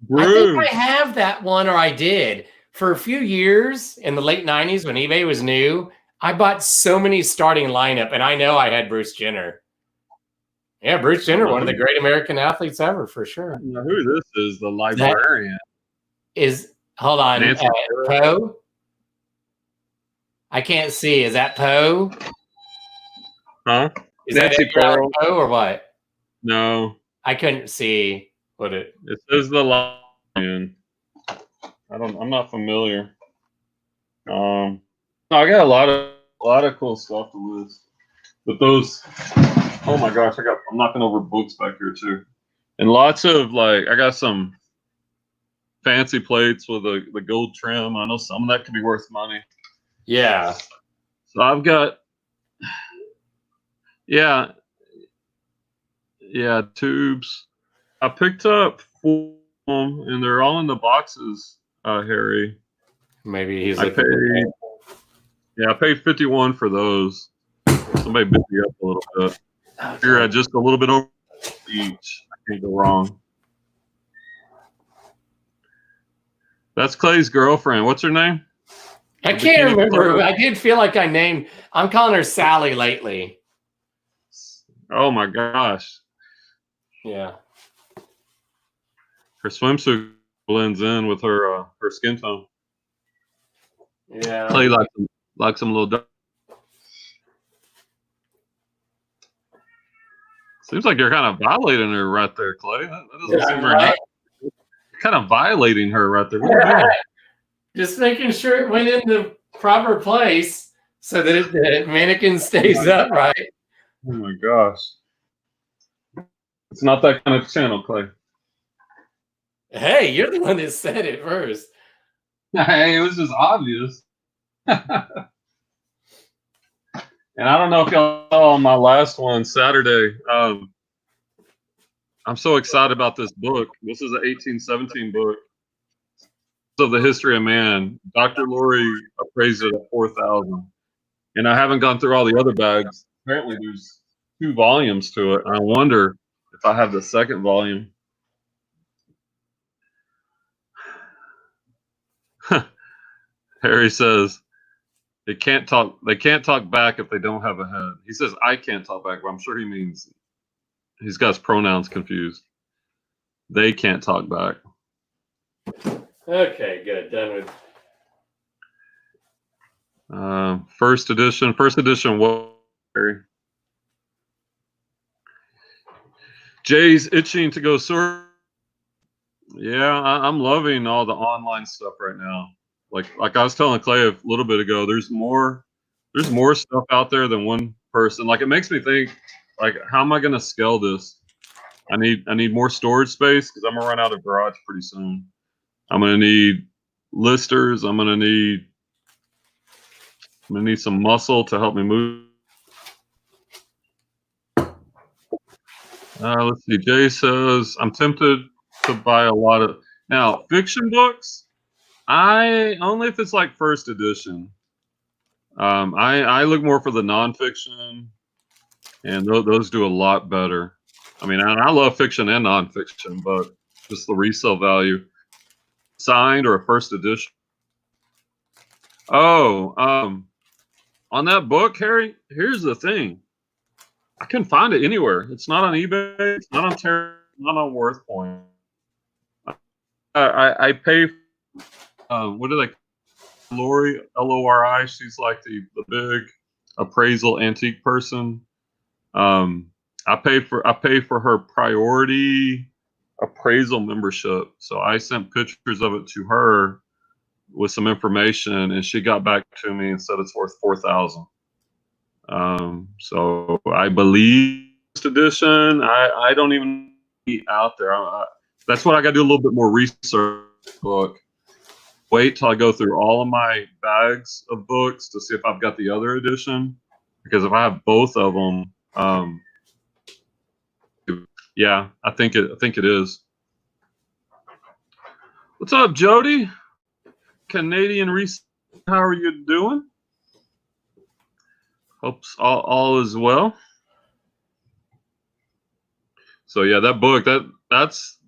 Bruce. I think I have that one, or I did. For a few years in the late 90s when eBay was new, I bought so many starting lineup, and I know I had Bruce Jenner. Yeah, Bruce Jenner, one of the great American athletes ever, for sure. You know who this is? The librarian. Hold on, Poe? I can't see. Is that Poe? Huh? Is Nancy that Poe or what? No. I couldn't see what it. It says the lion. I'm not familiar. No, I got a lot of cool stuff to list. But those, oh my gosh, I'm knocking over books back here too. And lots of I got some fancy plates with the gold trim. I know some of that could be worth money. Yeah. So I've got, yeah, tubes. I picked up 4 of them, and they're all in the boxes, Harry. Maybe he's I paid 51 for those. Somebody bit me up a little bit. Here, I just a little bit over each. I can't go wrong. That's Clay's girlfriend. What's her name? I can't remember. I did feel like I'm calling her Sally lately. Oh my gosh. Yeah. Her swimsuit blends in with her skin tone. Yeah. Clay likes some little dark. Seems like you're kind of violating her right there, Clay. That doesn't seem very nice. You're kind of violating her right there. What are you doing? Just making sure it went in the proper place so that the mannequin stays upright. Oh my gosh. It's not that kind of channel, Clay. Hey, you're the one that said it first. Hey, it was just obvious. And I don't know if y'all saw on my last one Saturday. I'm so excited about this book. This is an 1817 book of the history of man. Dr. Lori appraised it at 4,000, and I haven't gone through all the other bags. Apparently, there's 2 volumes to it. I wonder if I have the second volume. Harry says they can't talk back if they don't have a head. He says I can't talk back, but I'm sure he means he's got his pronouns confused. They can't talk back. Okay, good. Done with. First edition. What, Harry? Jay's itching to go surf. Yeah, I'm loving all the online stuff right now. Like I was telling Clay a little bit ago, there's more stuff out there than one person. Like, it makes me think, like, how am I going to scale this? I need more storage space because I'm gonna run out of garage pretty soon. I'm gonna need listers. I'm gonna need some muscle to help me move. Let's see. Jay says I'm tempted to buy a lot of fiction books. I only if it's like first edition. I look more for the nonfiction, and those do a lot better. I mean, I love fiction and nonfiction, but just the resale value. Signed or a first edition. Oh, on that book, Harry, here's the thing. I couldn't find it anywhere. It's not on eBay. It's not on not on WorthPoint. I pay. What do they? Lori, Lori. She's like the big appraisal antique person. I pay for her priority appraisal membership. So I sent pictures of it to her with some information, and she got back to me and said it's worth 4,000. So I believe this edition, I don't even be out there. That's what I got to do a little bit more research. Book. Wait till I go through all of my bags of books to see if I've got the other edition. Because if I have both of them, yeah, I think it is. What's up, Jody? Canadian Reseller, how are you doing? Hopes all is well. So yeah, that book that's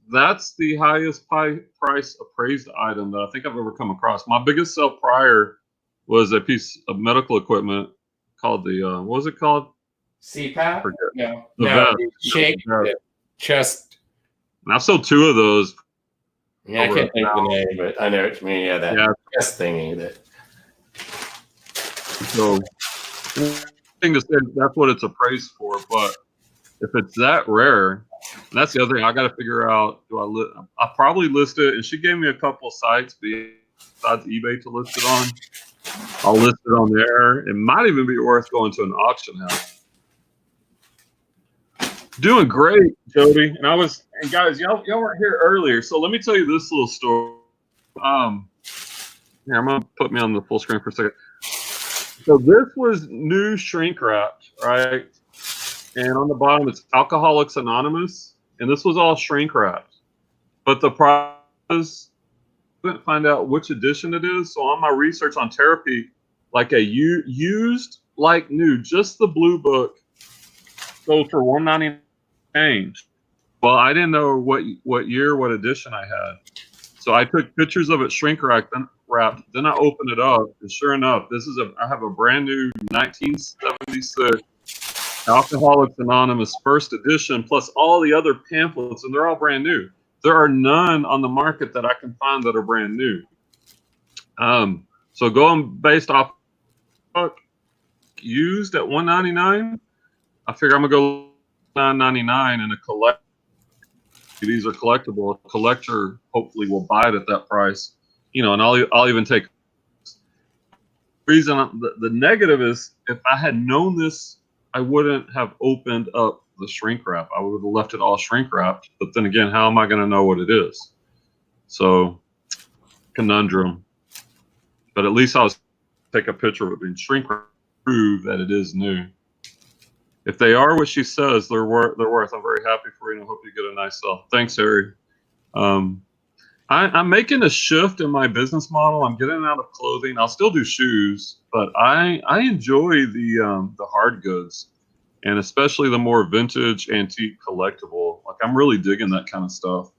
the highest price appraised item that I think I've ever come across. My biggest sale prior was a piece of medical equipment called the what was it called? CPAP? No, the no, vest. shake the chest. And I've sold 2 of those. Yeah, I can't think of the name, but I know what you mean. Yeah, that chest thingy. That. So, thing to say, that's what it's appraised for. But if it's that rare, and that's the other thing I got to figure out. I probably list it, and she gave me a couple sites besides eBay to list it on. I'll list it on there. It might even be worth going to an auction house. Doing great, Jody. And guys, y'all weren't here earlier, so let me tell you this little story. Here, I'm gonna put me on the full screen for a second. So this was new shrink wrapped, right? And on the bottom it's Alcoholics Anonymous, and this was all shrink wrapped. But the price, I couldn't find out which edition it is. So on my research on Therapy, like a used like new, just the blue book sold for $199. Well, I didn't know what year, what edition I had. So I took pictures of it shrink wrapped. Then I opened it up, and sure enough, I have a brand new 1976 Alcoholics Anonymous first edition, plus all the other pamphlets, and they're all brand new. There are none on the market that I can find that are brand new. So going based off book used at $199, I figure I'm gonna go $9.99 and a collect. These are collectible. A collector hopefully will buy it at that price, and I'll even take. The negative is if I had known this, I wouldn't have opened up the shrink wrap. I would have left it all shrink wrapped. But then again, how am I going to know what it is? So, conundrum. But at least I'll take a picture of it being shrink wrapped, prove that it is new. If they are what she says, they're worth. I'm very happy for you, and I hope you get a nice sell. Thanks, Harry. I'm making a shift in my business model. I'm getting out of clothing. I'll still do shoes, but I enjoy the hard goods, and especially the more vintage, antique, collectible. Like I'm really digging that kind of stuff,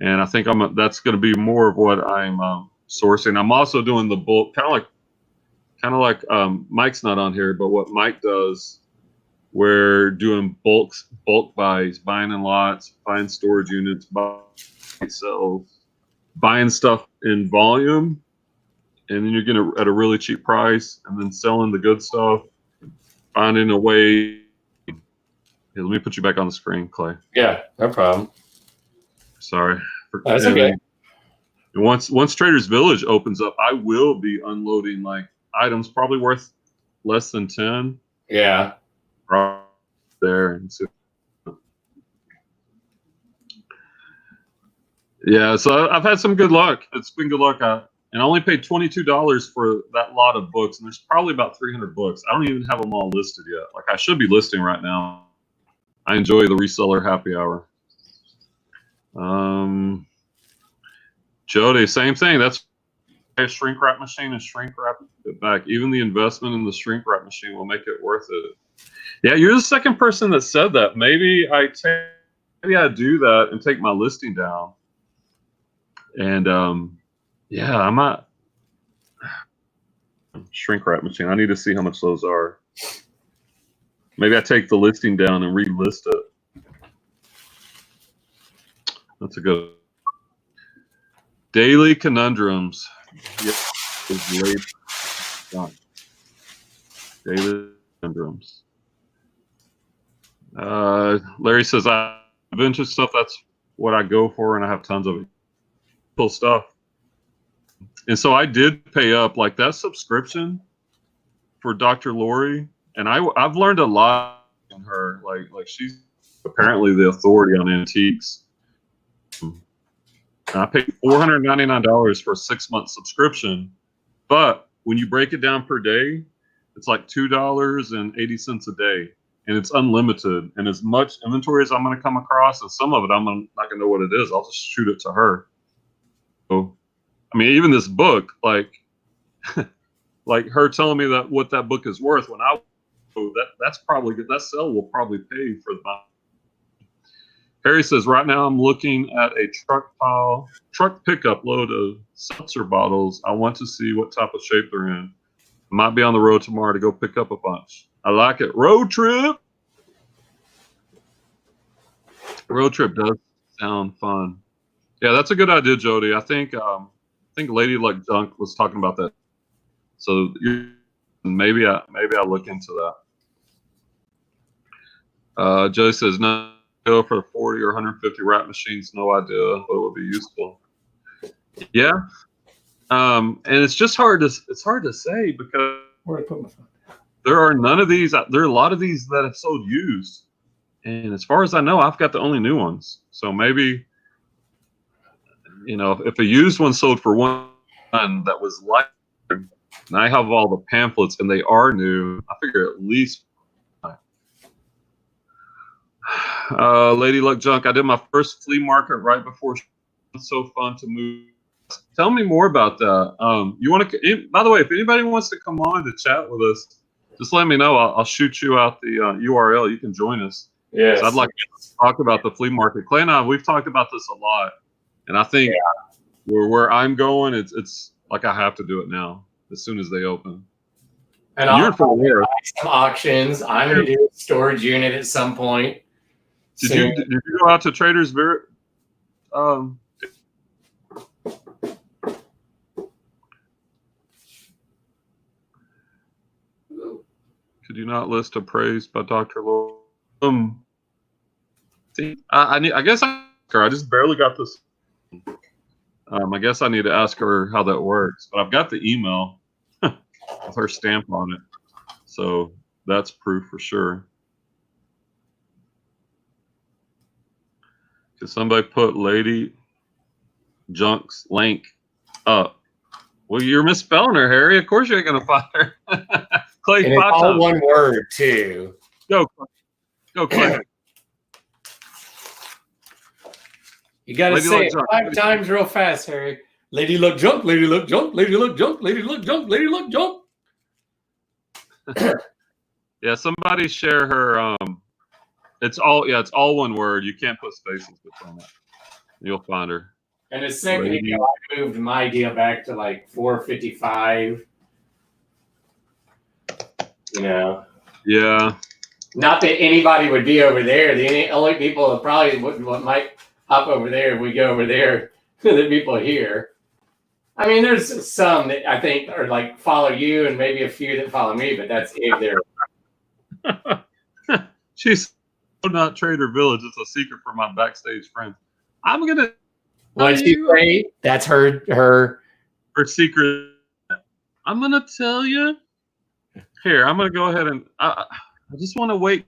and I think that's going to be more of what I'm sourcing. I'm also doing the bulk, kind of like Mike's not on here, but what Mike does. We're doing bulk buys, buying in lots, buying storage units, buying sales, buying stuff in volume, and then you're getting it at a really cheap price, and then selling the good stuff, finding a way. Here, let me put you back on the screen, Clay. Yeah, no problem. Sorry. That's okay. Once Traders Village opens up, I will be unloading like items probably worth less than 10. Yeah. Right there and so yeah, so I've had some good luck. It's been good luck. And I only paid $22 for that lot of books, and there's probably about 300 books. I don't even have them all listed yet. Like I should be listing right now. I enjoy the reseller happy hour. Jody, same thing. That's a shrink wrap machine and shrink wrap it back. Even the investment in the shrink wrap machine will make it worth it. Yeah, you're the second person that said that. Maybe I do that and take my listing down. And yeah, I'm not shrink wrap machine. I need to see how much those are. Maybe I take the listing down and relist it. That's a good daily conundrums. Yeah, daily conundrums. Larry says, I have vintage stuff. That's what I go for, and I have tons of it. Cool stuff. And so I did pay up like that subscription for Dr. Lori. And I've learned a lot from her. Like she's apparently the authority on antiques. And I paid $499 for a 6-month subscription, but when you break it down per day, it's like $2.80 a day, and it's unlimited. And as much inventory as I'm going to come across, and some of it I'm not going to know what it is, I'll just shoot it to her. So, I mean, even this book, like her telling me that what that book is worth, when that's probably good. That sale will probably pay for the money. Harry says, right now I'm looking at a truck pickup load of seltzer bottles. I want to see what type of shape they're in. I might be on the road tomorrow to go pick up a bunch. I like it. Road trip. Road trip does sound fun. Yeah, that's a good idea, Jody. I think Lady Luck Junk was talking about that. So maybe I look into that. Joe says, no, go for 40 or 150 wrap machines. No idea what would be useful. Yeah. And it's just hard to say because where I put my phone? There are none of these. There are a lot of these that have sold used. And as far as I know, I've got the only new ones. So maybe, if a used one sold for one that was like, and I have all the pamphlets and they are new, I figure at least. Lady Luck Junk, I did my first flea market right before. It's so fun to move. Tell me more about that. You want to? By the way, if anybody wants to come on to chat with us, just let me know. I'll shoot you out the URL. You can join us. Yes. So I'd like to talk about the flea market. Clay and I, we've talked about this a lot, and I think where I'm going, it's like I have to do it now as soon as they open. And I'll do some auctions. I'm going to do a storage unit at some point. Did you go out to Traders? Could you not list a praise by Dr. Lord? I guess I just barely got this. I guess I need to ask her how that works. But I've got the email with her stamp on it, so that's proof for sure. Could somebody put Lady Junk's link up? Well, you're misspelling her, Harry. Of course you ain't gonna find her. Clay, and it's all one word too. Go, Clay. You got to say it 5 times real fast, Harry. Lady Luck Junk, Lady Luck Junk, Lady Luck Junk, Lady Luck Junk, Lady Luck Junk. Yeah, somebody share her. It's all one word. You can't put spaces between it. You'll find her. And a second ago, I moved my deal back to like 455. Yeah. Not that anybody would be over there. The only people that probably might hop over there if we go over there, the people here. I mean, there's some that I think are like follow you, and maybe a few that follow me, but that's if they're. She's not Trader Village. It's a secret for my backstage friends. I'm gonna. What she say? That's her secret. I'm gonna tell you. Here, I'm gonna go ahead and I just want to wait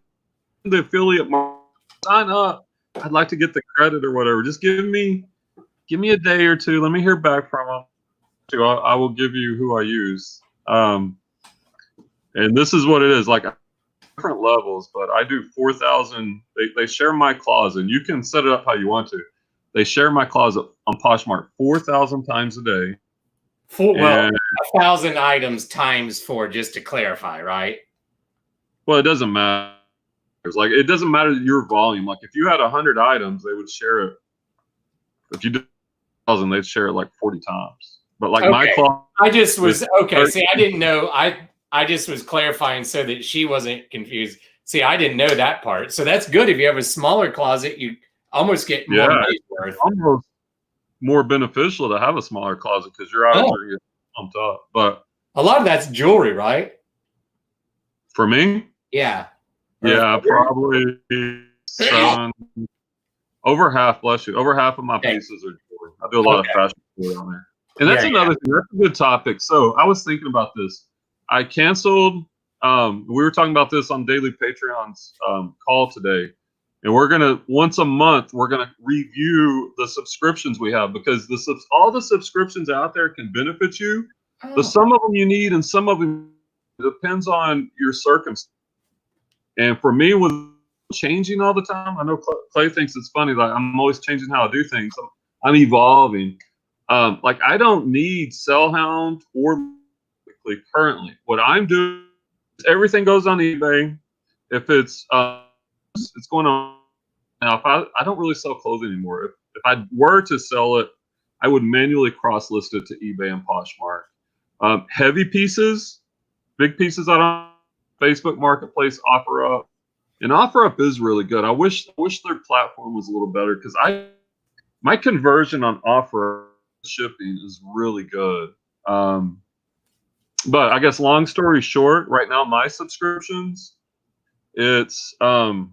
for the affiliate market. Sign up. I'd like to get the credit or whatever. Just give me a day or two. Let me hear back from them. I will give you who I use. And this is what it is. Like different levels, but I do 4,000. They share my closet. You can set it up how you want to. They share my closet on Poshmark 4,000 times a day. 1,000 items times 4, just to clarify, right? Well, it doesn't matter. It's like it doesn't matter your volume. Like if you had 100 items, they would share it. If you did 1,000, they'd share it like 40 times. But like my closet, I just was See, I didn't know. I just was clarifying so that she wasn't confused. See, I didn't know that part. So that's good. If you have a smaller closet, you almost get more money worth. Almost more beneficial to have a smaller closet because your items are getting pumped up. But a lot of that's jewelry, right? For me? Yeah. Yeah, probably 7. Over half, bless you. Over half of my pieces are jewelry. I do a lot of fashion jewelry on there. And that's another thing. That's a good topic. So I was thinking about this. I canceled we were talking about this on Daily Patreon's call today. And we're going to, once a month, we're going to review the subscriptions we have, because all the subscriptions out there can benefit you. Oh. But some of them you need, and some of them depends on your circumstance. And for me, with changing all the time, I know Clay thinks it's funny, like I'm always changing how I do things. I'm evolving. Like I don't need Sellhound or currently. What I'm doing is everything goes on eBay. If it's going on now. If I don't really sell clothing anymore. If I were to sell it, I would manually cross list it to eBay and Poshmark. Heavy pieces, big pieces, I don't. Facebook Marketplace, OfferUp, and OfferUp is really good. I wish their platform was a little better, because my conversion on offer shipping is really good. But I guess long story short, right now my subscriptions, it's no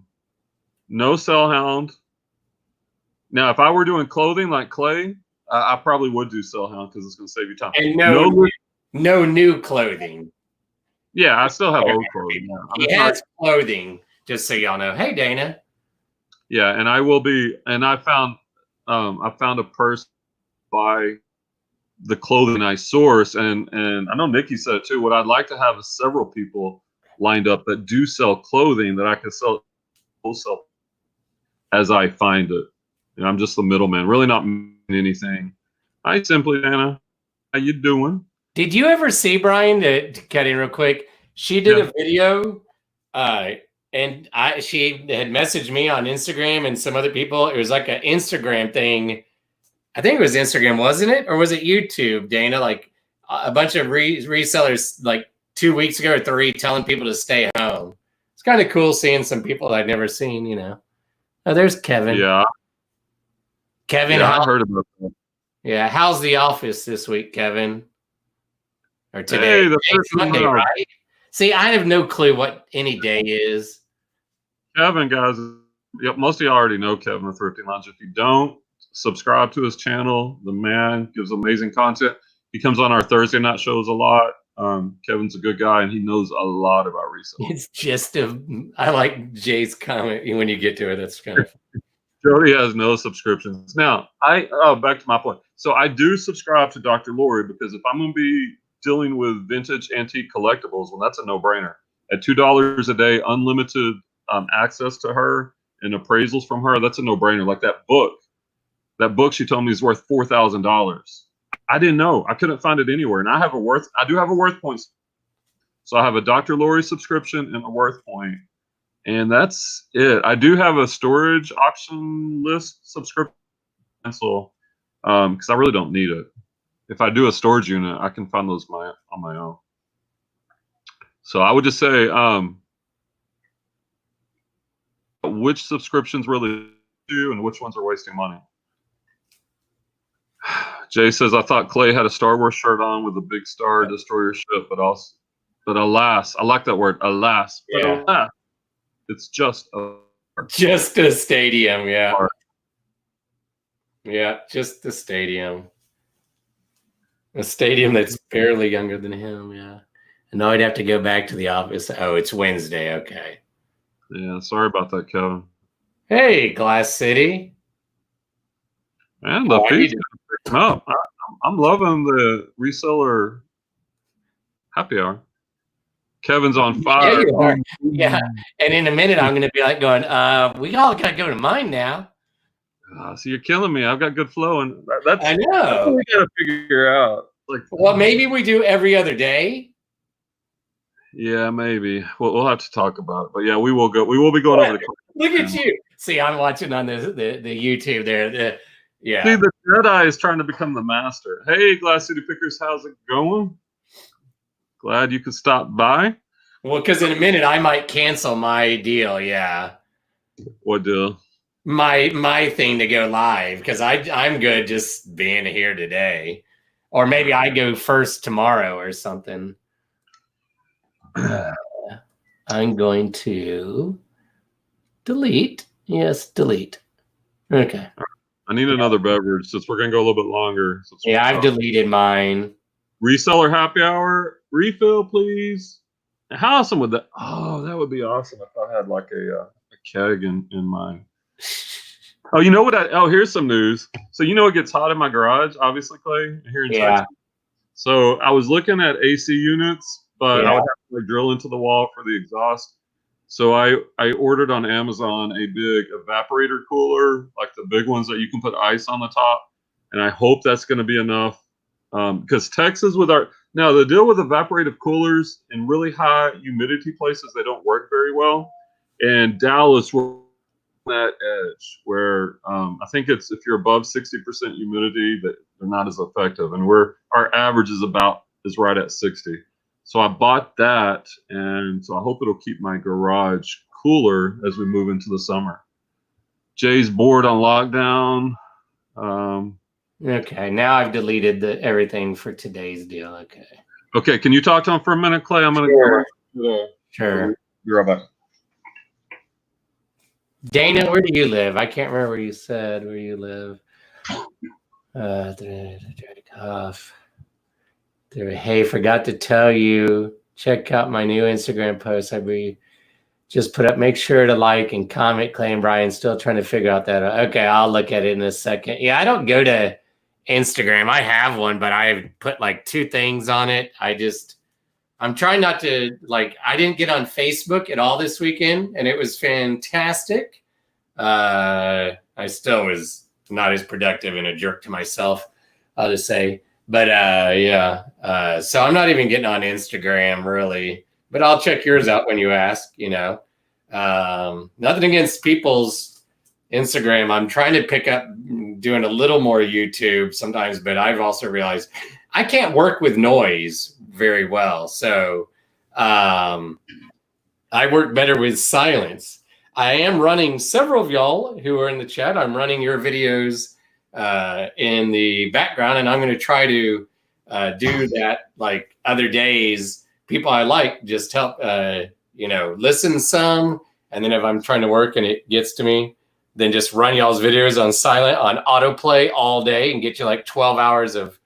Sellhound. Now, if I were doing clothing like Clay, I probably would do Sellhound, because it's going to save you time. And no new clothing. Yeah, I still have old clothing. He has clothing, just so y'all know. Hey, Dana. Yeah, and I will be. And I found a person buy the clothing I source, and I know Nikki said it too. What I'd like to have is several people lined up that do sell clothing that I can sell wholesale as I find it. And I'm just the middleman, really not anything. Hi, Simply Dana. How you doing? Did you ever see, Brian, to cut in real quick? She did a video, and she had messaged me on Instagram and some other people. It was like an Instagram thing. I think it was Instagram, wasn't it? Or was it YouTube, Dana? Like a bunch of resellers like 2 weeks ago or 3 telling people to stay home. It's kind of cool seeing some people I'd never seen, you know. Oh, there's Kevin. Yeah. Kevin, yeah, I heard about that. Yeah, how's the office this week, Kevin? Or today? Hey, It's Monday, right? See, I have no clue what any day is. Kevin, guys, yep, most of you already know Kevin, the Thrifty Lounge. If you don't, subscribe to his channel. The man gives amazing content. He comes on our Thursday night shows a lot. Kevin's a good guy, and he knows a lot about reselling. It's just I like Jay's comment when you get to it. That's kind of Jody has no subscriptions. Now, back to my point. So I do subscribe to Dr. Lori, because if I'm going to be dealing with vintage antique collectibles, well, that's a no-brainer. At $2 a day, unlimited access to her and appraisals from her, that's a no-brainer. Like that book she told me is worth $4,000. I didn't know. I couldn't find it anywhere. And I do have a Worth Point. So I have a Dr. Lori subscription and a Worth Point. And that's it. I do have a storage option list subscription cancel, because I really don't need it. If I do a storage unit, I can find those on my own. So I would just say, which subscriptions really do and which ones are wasting money. Jay says, I thought Clay had a Star Wars shirt on with a big star destroyer ship, but alas, I like that word, alas. But yeah. Alas, it's just a stadium, yeah. Yeah, just a stadium. A stadium that's barely younger than him, yeah. And now I'd have to go back to the office. Oh, it's Wednesday, okay. Yeah, sorry about that, Kevin. Hey, Glass City. And the feed's picking up. I'm loving the reseller happy hour. Kevin's on fire. Yeah, you are. Yeah. And in a minute, I'm going to be like going, we all got to go to mine now. So you're killing me. I've got good flow. And that's I know. what we got to figure out. Like, well, maybe we do every other day. Yeah, maybe. We'll have to talk about it. But yeah, we will be going over the. Look at you. See, I'm watching on the YouTube there. Yeah. See, the Jedi is trying to become the master. Hey, Glass City Pickers, how's it going? Glad you could stop by. Well, because in a minute I might cancel my deal. Yeah. What deal? My thing to go live, because I'm good just being here today, or maybe I go first tomorrow or something. I'm going to delete. Yes, delete. Okay. I need another beverage since we're going to go a little bit longer. Yeah, I've deleted mine. Reseller happy hour. Refill, please. How awesome would that? Oh, that would be awesome if I had like a keg in mine. Oh, you know what? Here's some news. So you know it gets hot in my garage, obviously, Clay, here in Texas. So I was looking at AC units, but I would have to like drill into the wall for the exhaust. So I ordered on Amazon a big evaporator cooler, like the big ones that you can put ice on the top. And I hope that's going to be enough. Because Texas now the deal with evaporative coolers in really high humidity places, they don't work very well. And Dallas, we're on that edge where I think it's if you're above 60% humidity, that they're not as effective. And our average is right at 60. So I bought that, and so I hope it'll keep my garage cooler as we move into the summer. Jay's bored on lockdown. Okay, now I've deleted everything for today's deal. Okay. Okay, can you talk to him for a minute, Clay? I'm gonna go. Sure. You're right back. Dana, where do you live? I can't remember where you said where you live. Cough. Hey, forgot to tell you, check out my new Instagram post. Just put up, make sure to like and comment. Clay and Brian still trying to figure out that. Okay, I'll look at it in a second. Yeah, I don't go to Instagram. I have one, but I've put like 2 things on it. I'm trying not to, like, I didn't get on Facebook at all this weekend, and it was fantastic. I still was not as productive and a jerk to myself, I'll just say. But so I'm not even getting on Instagram really, but I'll check yours out when you ask, nothing against people's Instagram. I'm trying to pick up doing a little more YouTube sometimes, but I've also realized I can't work with noise very well. So I work better with silence. I am running several of y'all who are in the chat. I'm running your videos in the background, and I'm going to try to do that like other days. People I like just help, listen some. And then if I'm trying to work and it gets to me, then just run y'all's videos on silent, on autoplay all day and get you like 12 hours of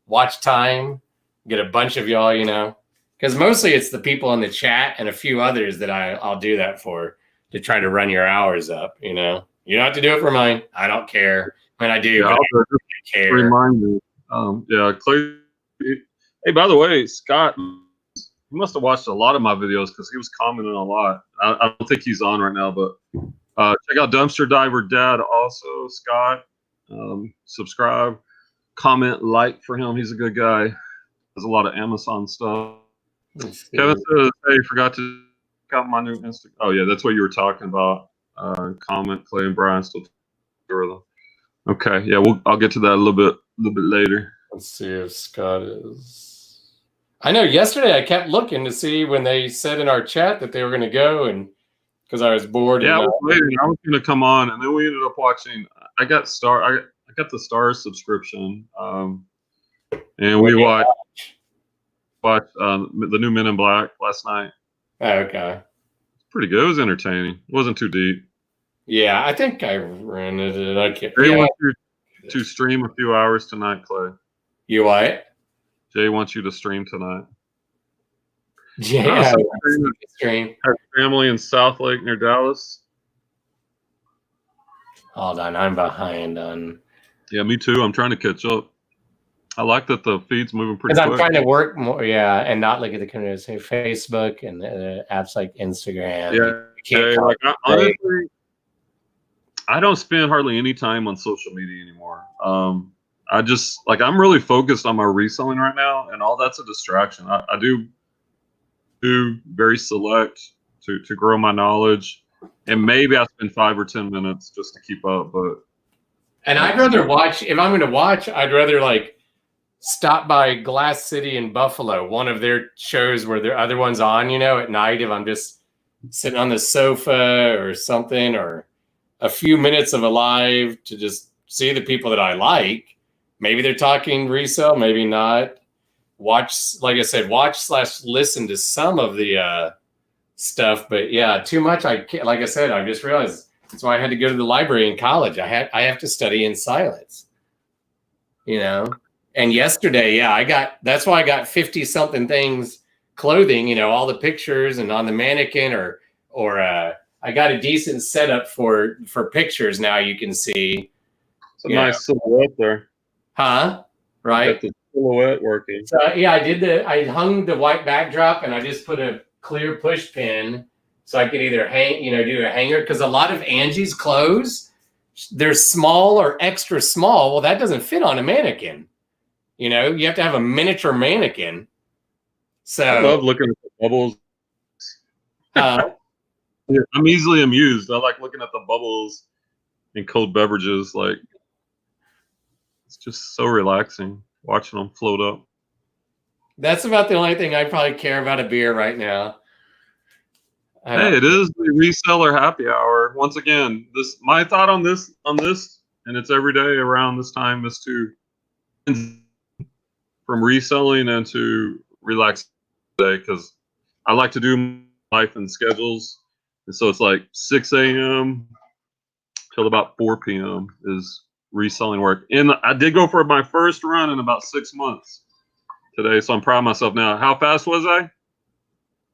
watch time. Get a bunch of y'all, because mostly it's the people in the chat and a few others that I'll do that for, to try to run your hours up. You don't have to do it for mine. I don't care. When I do, but I don't care. Remind me. Clay. Hey, by the way, Scott, he must have watched a lot of my videos because he was commenting a lot. I don't think he's on right now, but check out Dumpster Diver Dad also, Scott. Subscribe, comment, like for him. He's a good guy. Does a lot of Amazon stuff. Kevin says, hey, forgot to check out my new Instagram. Oh, yeah, that's what you were talking about. Comment, Clay and Brian still talking them. Okay, yeah, I'll get to that a little bit later. Let's see if Scott is. I know yesterday I kept looking to see when they said in our chat that they were going to go, and because I was bored. Yeah, I was waiting. I was going to come on, and then we ended up watching. I got the Stars subscription, and we watched the new Men in Black last night. Oh, okay, it's pretty good. It was entertaining. It wasn't too deep. Yeah, I think I rented it. I can't. Jay wants you to stream a few hours tonight, Clay. You what? Jay wants you to stream tonight. Yeah, stream. Have family in Southlake near Dallas. Hold on, I'm behind on. Yeah, me too. I'm trying to catch up. I like that the feed's moving pretty quick. Because I'm trying to work more, and not look at the community. Say Facebook and apps like Instagram. Yeah, honestly, I don't spend hardly any time on social media anymore. I'm really focused on my reselling right now, and all that's a distraction. I do very select to grow my knowledge, and maybe I spend 5 or 10 minutes just to keep up. And I'd rather watch, if I'm going to watch, I'd rather like stop by Glass City in Buffalo, one of their shows where their other one's on, at night, if I'm just sitting on the sofa or something, or a few minutes of a live to just see the people that I like. Maybe they're talking resale, maybe not. Watch, like I said, watch/listen to some of the stuff. But yeah, too much. I can't, like I said, I just realized that's why I had to go to the library in college. I have to study in silence, And yesterday, that's why I got 50 something things clothing, you know, all the pictures and on the mannequin or I got a decent setup for pictures now you can see. It's a nice silhouette there. Huh? Right? Got the silhouette working. So yeah, I hung the white backdrop and I just put a clear push pin so I could either hang, you know, do a hanger, because a lot of Angie's clothes, they're small or extra small. Well, that doesn't fit on a mannequin. You know, you have to have a miniature mannequin. So I love looking at the bubbles. I'm easily amused. I like looking at the bubbles in cold beverages. Like, it's just so relaxing watching them float up. That's about the only thing I probably care about a beer right now. Hey, it is the reseller happy hour. Once again, my thought on this, and it's every day around this time, is to from reselling and to relax today, because I like to do life in schedules. And so it's like 6 a.m. till about 4 p.m. is reselling work. And I did go for my first run in about 6 months today, so I'm proud of myself now. How fast was I?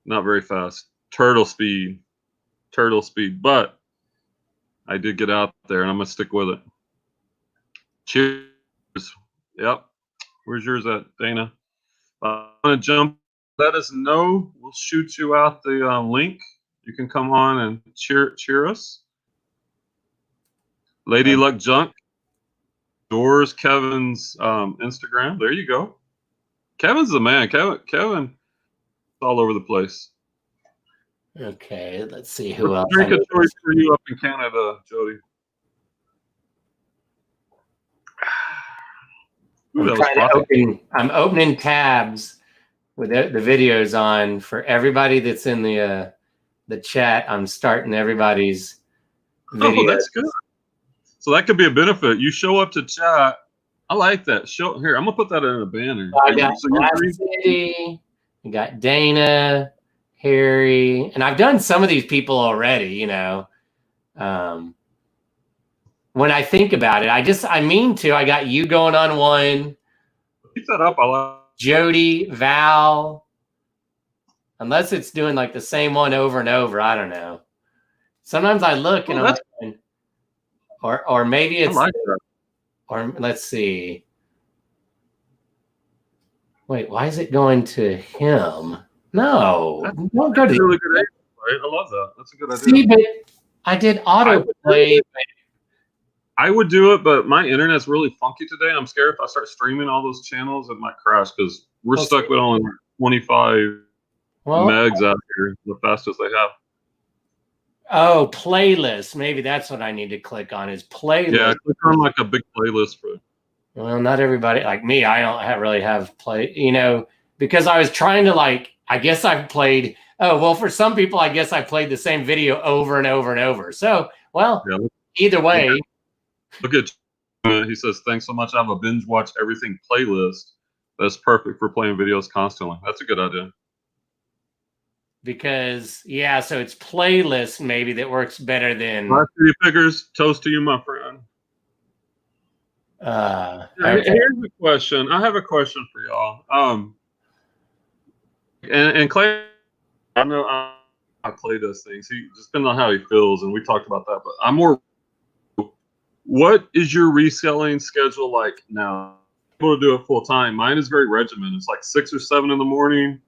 Not very fast. Turtle speed. But I did get out there, and I'm going to stick with it. Cheers. Yep. Where's yours at, Dana? I'm going to jump. Let us know. We'll shoot you out the link. You can come on and cheer us. Lady Luck Junk. Doors Kevin's Instagram. There you go. Kevin's the man. Kevin all over the place. Okay, let's see who else. Drink a choice for you up in Canada, Jody. I'm opening tabs with the videos on for everybody that's in the chat. I'm starting everybody's videos. Oh, that's good. So that could be a benefit. You show up to chat. I like that. Here, I'm gonna put that in a banner. I got City. You got Dana, Harry, and I've done some of these people already. You know, when I think about it, I mean to. I got you going on one. Keep that up. I like Jody, Val. Unless it's doing like the same one over and over, I don't know. Sometimes I look and I'm like, or maybe it's like that. Or let's see. Wait, why is it going to him? No, don't go to a really good idea, right? I love that. That's a good idea. See, but I did autoplay. I would do it, but my internet's really funky today. I'm scared if I start streaming all those channels, it might crash because we're stuck with only 25 megs out here, the fastest they have. Oh, playlist. Maybe that's what I need to click on is playlist. Yeah, click on like a big playlist for. Well, not everybody like me. I don't really have play, you know, because I was trying to like, I guess I've played. Oh, well, for some people, I guess I played the same video over and over and over. So, well, either way. Look at he says, thanks so much. I have a binge watch everything playlist that's perfect for playing videos constantly. That's a good idea. Because so it's playlist maybe that works better than City Pickers. Toast to you, my friend. Okay. Here's a question. I have a question for y'all. And Clay, I know I play those things. He just depends on how he feels, and we talked about that. But I'm more. What is your reselling schedule like now? I'm able to do it full time. Mine is very regimented. It's like 6 or 7 in the morning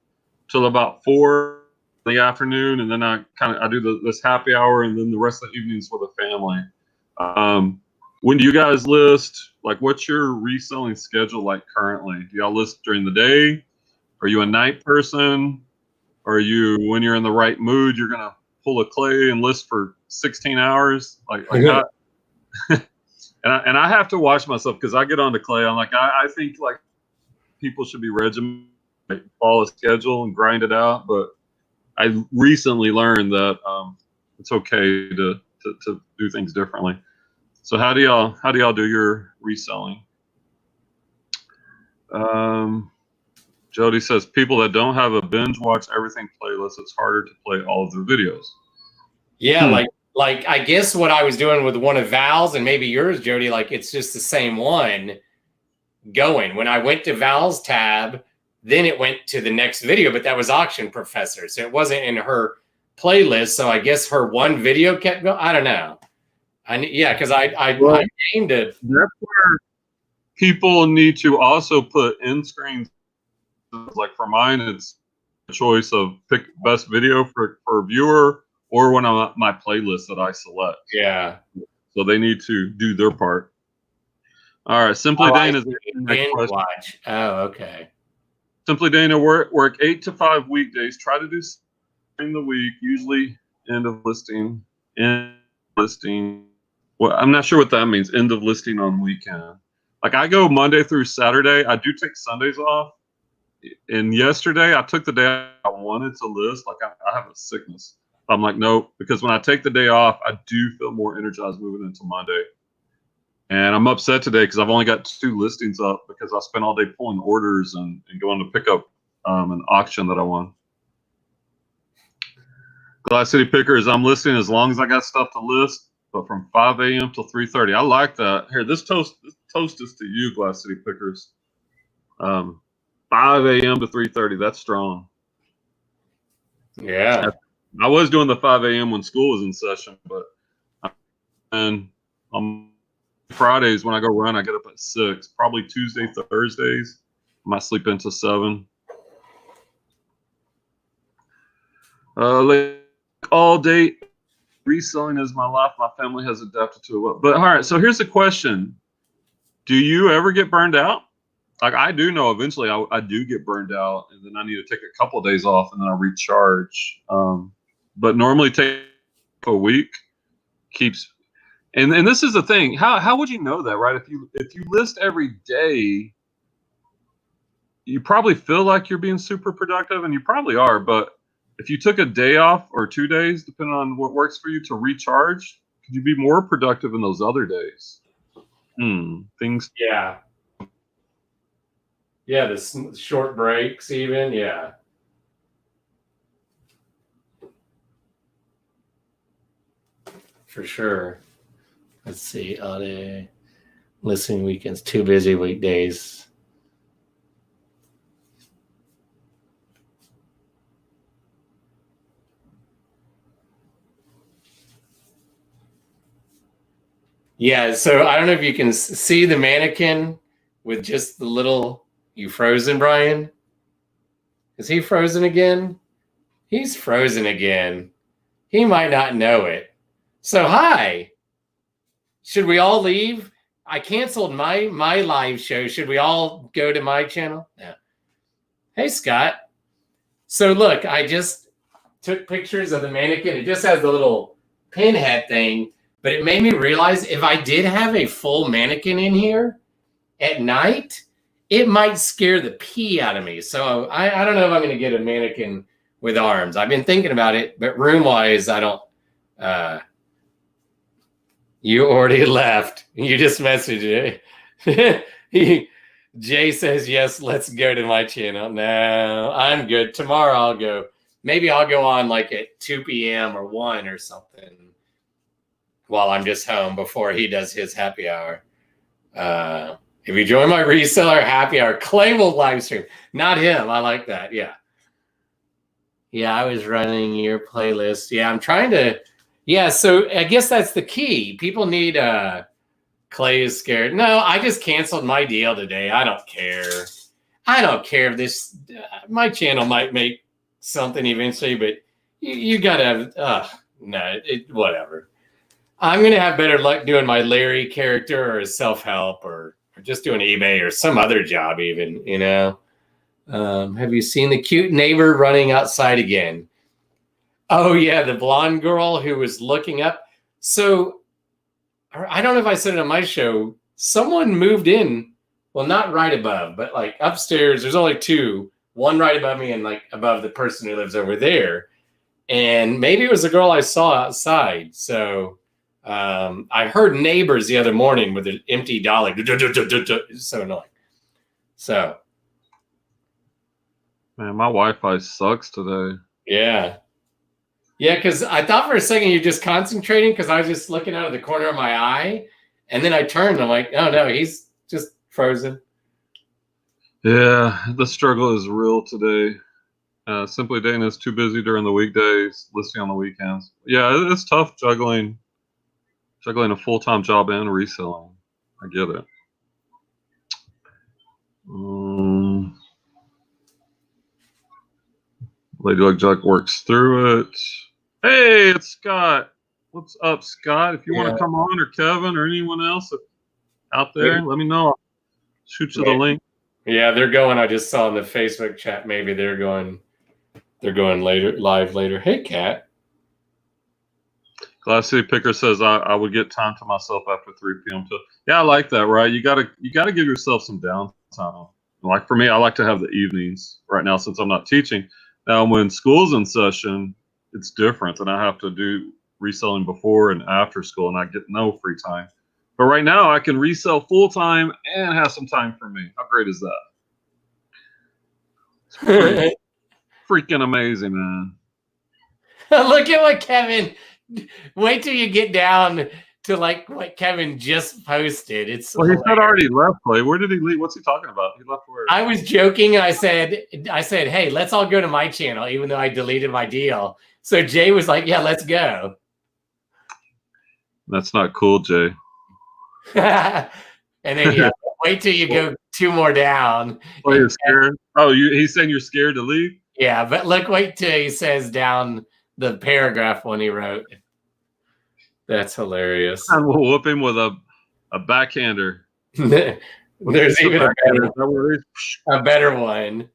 till about 4 in the afternoon, and then I do this happy hour, and then the rest of the evenings with the family. When do you guys list? Like, what's your reselling schedule like currently? Do y'all list during the day? Are you a night person? Are you, when you're in the right mood, you're gonna pull a Clay and list for 16 hours? Like that? And I have to watch myself because I get on to Clay. I'm like, I think like people should be regimented, like, follow a schedule and grind it out. But I recently learned that it's okay to do things differently. So how do y'all do your reselling? Jody says people that don't have a binge watch everything playlist, it's harder to play all of their videos. Yeah, like I guess what I was doing with one of Val's and maybe yours, Jody, like it's just the same one going. When I went to Val's tab, then it went to the next video, but that was Auction Professor. So it wasn't in her playlist. So I guess her one video kept going. I don't know. Because I named it. That's where people need to also put end screens. Like for mine, it's a choice of pick best video for viewer or one of my playlists that I select. Yeah. So they need to do their part. All right. Simply Dana. Watch. Oh, okay. Simply Dana, work 8 to 5 weekdays. Try to do in the week, usually end of listing. Well, I'm not sure what that means. End of listing on weekend. Like I go Monday through Saturday. I do take Sundays off. And yesterday I took the day I wanted to list. Like I have a sickness. I'm like, nope, because when I take the day off, I do feel more energized moving into Monday. And I'm upset today because I've only got 2 listings up because I spent all day pulling orders and going to pick up an auction that I won. Glass City Pickers, I'm listing as long as I got stuff to list, but from 5 a.m. till 3:30. I like that. Here, this toast is to you, Glass City Pickers. 5 a.m. to 3:30. That's strong. Yeah. I was doing the 5 a.m. when school was in session, but on Fridays when I go run, I get up at 6. Probably Tuesday, Thursdays, I might sleep into 7. Like all day reselling is my life. My family has adapted to it well. But all right, so here's the question: do you ever get burned out? Like I do know eventually I do get burned out, and then I need to take a couple of days off, and then I recharge. But normally take a week keeps. And this is the thing. How would you know that, right? If you list every day, you probably feel like you're being super productive, and you probably are. But if you took a day off or 2 days, depending on what works for you, to recharge, could you be more productive in those other days? Things. Yeah. Yeah, the short breaks even, yeah. For sure. Let's see, all day listening weekends, too busy weekdays. Yeah, so I don't know if you can see the mannequin with just the little. You frozen, Brian? Is he frozen again? He's frozen again. He might not know it. So hi. Should we all leave? I canceled my live show. Should we all go to my channel? Yeah. Hey, Scott. So look, I just took pictures of the mannequin. It just has the little pinhead thing, but it made me realize if I did have a full mannequin in here at night, it might scare the pee out of me. So I don't know if I'm going to get a mannequin with arms. I've been thinking about it, but room-wise, I don't. You already left. You just messaged it. Jay says, yes, let's go to my channel. No, I'm good. Tomorrow I'll go. Maybe I'll go on like at 2 p.m. or 1 or something while I'm just home before he does his happy hour. If you join my reseller happy hour, Clay will live stream. Not him. I like that. Yeah. Yeah, I was running your playlist. Yeah, I'm trying to. Yeah, so I guess that's the key. People need Clay is scared. No, I just canceled my deal today. I don't care. I don't care if this my channel might make something eventually, but you gotta have whatever. I'm gonna have better luck doing my Larry character or self-help or just doing eBay or some other job even, you know. Have you seen the cute neighbor running outside again? Oh, yeah, the blonde girl who was looking up. So I don't know if I said it on my show. Someone moved in, well, not right above, but like upstairs. There's only 2, one right above me and like above the person who lives over there. And maybe it was a girl I saw outside. So I heard neighbors the other morning with an empty dolly. It's so annoying. So. Man, my Wi-Fi sucks today. Yeah. Yeah, because I thought for a second you're just concentrating because I was just looking out of the corner of my eye. And then I turned and I'm like, oh, no, he's just frozen. Yeah, the struggle is real today. Simply Dana is too busy during the weekdays, listing on the weekends. Yeah, it's tough juggling a full-time job and reselling. I get it. Lady Luck Jack works through it. Hey, it's Scott. What's up, Scott? If you want to come on, or Kevin, or anyone else out there, let me know. I'll shoot you the link. Yeah, they're going. I just saw in the Facebook chat. Maybe they're going later, live later. Hey, Kat. Glass City Picker says I would get time to myself after 3 p.m. Yeah, I like that. Right? You gotta give yourself some downtime. Like for me, I like to have the evenings right now since I'm not teaching. Now, when school's in session, it's different, and I have to do reselling before and after school, and I get no free time. But right now, I can resell full time and have some time for me. How great is that? It's freaking amazing, man. Look at what Kevin. Wait till you get down to like what Kevin just posted. It's well, he said already left. Clay, where did he leave? What's he talking about? He left where? I was joking. I said, hey, let's all go to my channel, even though I deleted my deal. So Jay was like, yeah, let's go. That's not cool, Jay. And then wait till you go 2 more down. Oh, you're scared? Oh, he's saying you're scared to leave? Yeah, but wait till he says down the paragraph one he wrote. That's hilarious. And we'll whoop him with a backhander. There's even a better one.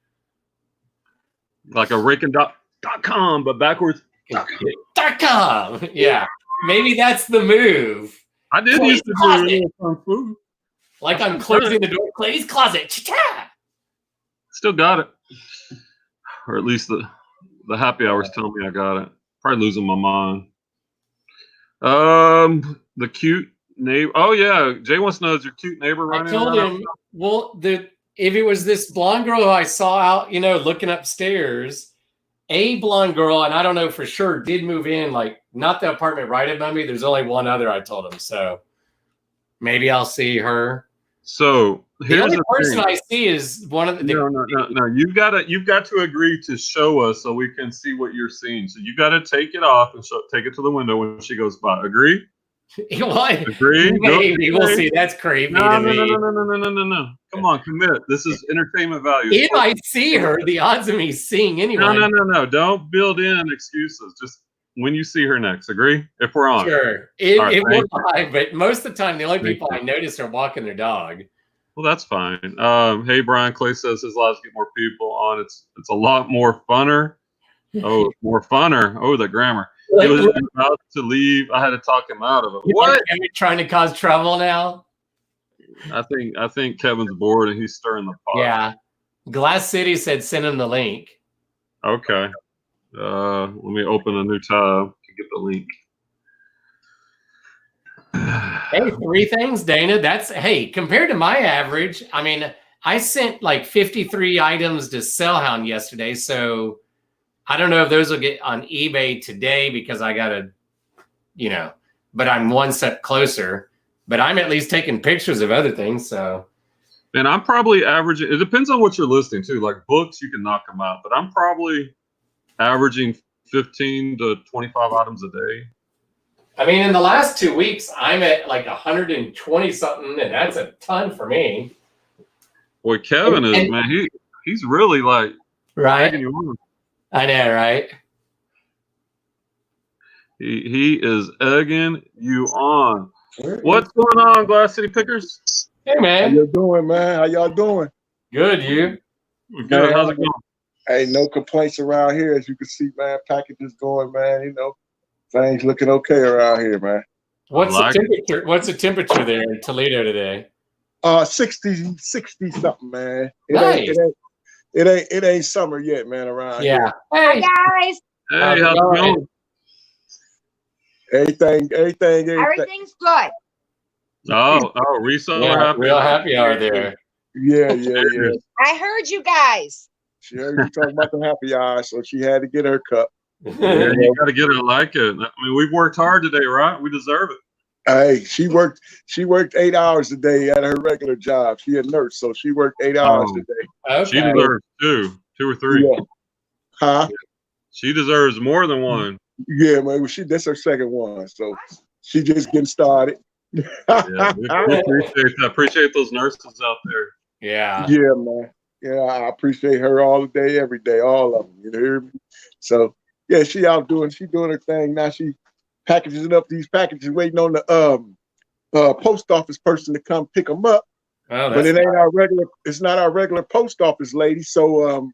Like a raking.com, but backwards. .com. Yeah. Maybe that's the move. I did used to do some food. Like I'm closing the door. Clay's closet. Cha-cha! Still got it. Or at least the happy hours tell me I got it. Probably losing my mind. The cute neighbor. Oh yeah, Jay wants to know, is your cute neighbor running? I told him. Well, if it was this blonde girl who I saw out, looking upstairs, a blonde girl, and I don't know for sure, did move in. Like not the apartment right above me. There's only one other. I told him, so maybe I'll see her. So the only person I see is one of the. No. You've got to agree to show us so we can see what you're seeing. So you got to take it off and take it to the window when she goes by. Agree? What? Agree? Maybe we'll see. That's creepy to me. No. Come on, commit. This is entertainment value. If I see her, the odds of me seeing anyone. No. Don't build in excuses. Just when you see her next. Agree? If we're on. Sure. It will lie, but most of the time, the only people I notice are walking their dog. Well, that's fine. Hey, Brian Clay says his lives get more people on. It's a lot more funner. Oh, more funner. Oh, the grammar. He was about to leave. I had to talk him out of it. What? Are you trying to cause trouble now? I think Kevin's bored and he's stirring the pot. Yeah. Glass City said send him the link. Okay. Let me open a new tab to get the link. Hey, 3 things, Dana. That's compared to my average. I mean, I sent like 53 items to Sellhound yesterday, so I don't know if those will get on eBay today because I gotta, but I'm one step closer. But I'm at least taking pictures of other things. So, and I'm probably averaging. It depends on what you're listing too. Like books, you can knock them out, but I'm probably averaging 15 to 25 items a day. I mean, in the last 2 weeks, I'm at like 120 something, and that's a ton for me. Boy, Kevin is, man, he's really like right. I know, right? He is egging you on. What's going on, Glass City Pickers? Hey, man. How you doing, man? How y'all doing? Good, you? Good. Man, how's it going? Hey, no complaints around here. As you can see, man, packages going, man. Things looking okay around here, man. What's the temperature? What's the temperature there in Toledo today? 60 something, man. Nice. It ain't summer yet, man, around here. Hey guys. Hey, how's it going? Everything's good. Oh, reseller. Real happy hour there. Yeah. I heard you guys. She heard you talking about the happy hour, so she had to get her cup. Yeah, you got to get it like it. I mean, we've worked hard today, right? We deserve it. Hey, she worked 8 hours a day at her regular job. She a nurse, so she worked 8 hours a day. Okay. She deserves two or three. Yeah. Huh? She deserves more than one. Yeah, man. That's her second one, so she just getting started. Yeah, we appreciate that. Appreciate those nurses out there. Yeah. Yeah, man. Yeah, I appreciate her all day, every day, all of them. You hear me? So yeah, she doing her thing now. She packaging up these packages, waiting on the post office person to come pick them up. Oh, but it ain't our regular. It's not our regular post office lady. So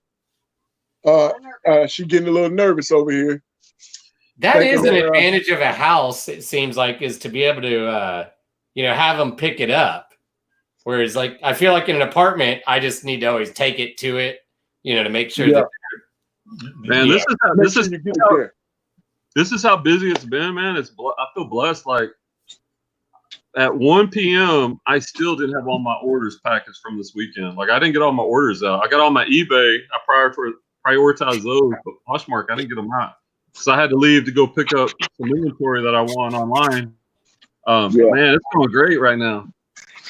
she getting a little nervous over here. That is an advantage of a house. It seems like is to be able to have them pick it up. Whereas, like, I feel like in an apartment, I just need to always take it to it, to make sure that. Man, this is how busy it's been, man. I feel blessed. Like at 1 p.m., I still didn't have all my orders packaged from this weekend. Like I didn't get all my orders out. I got all my eBay. I prioritized those, but Poshmark, I didn't get them out. So I had to leave to go pick up some inventory that I want online. Man, it's going great right now.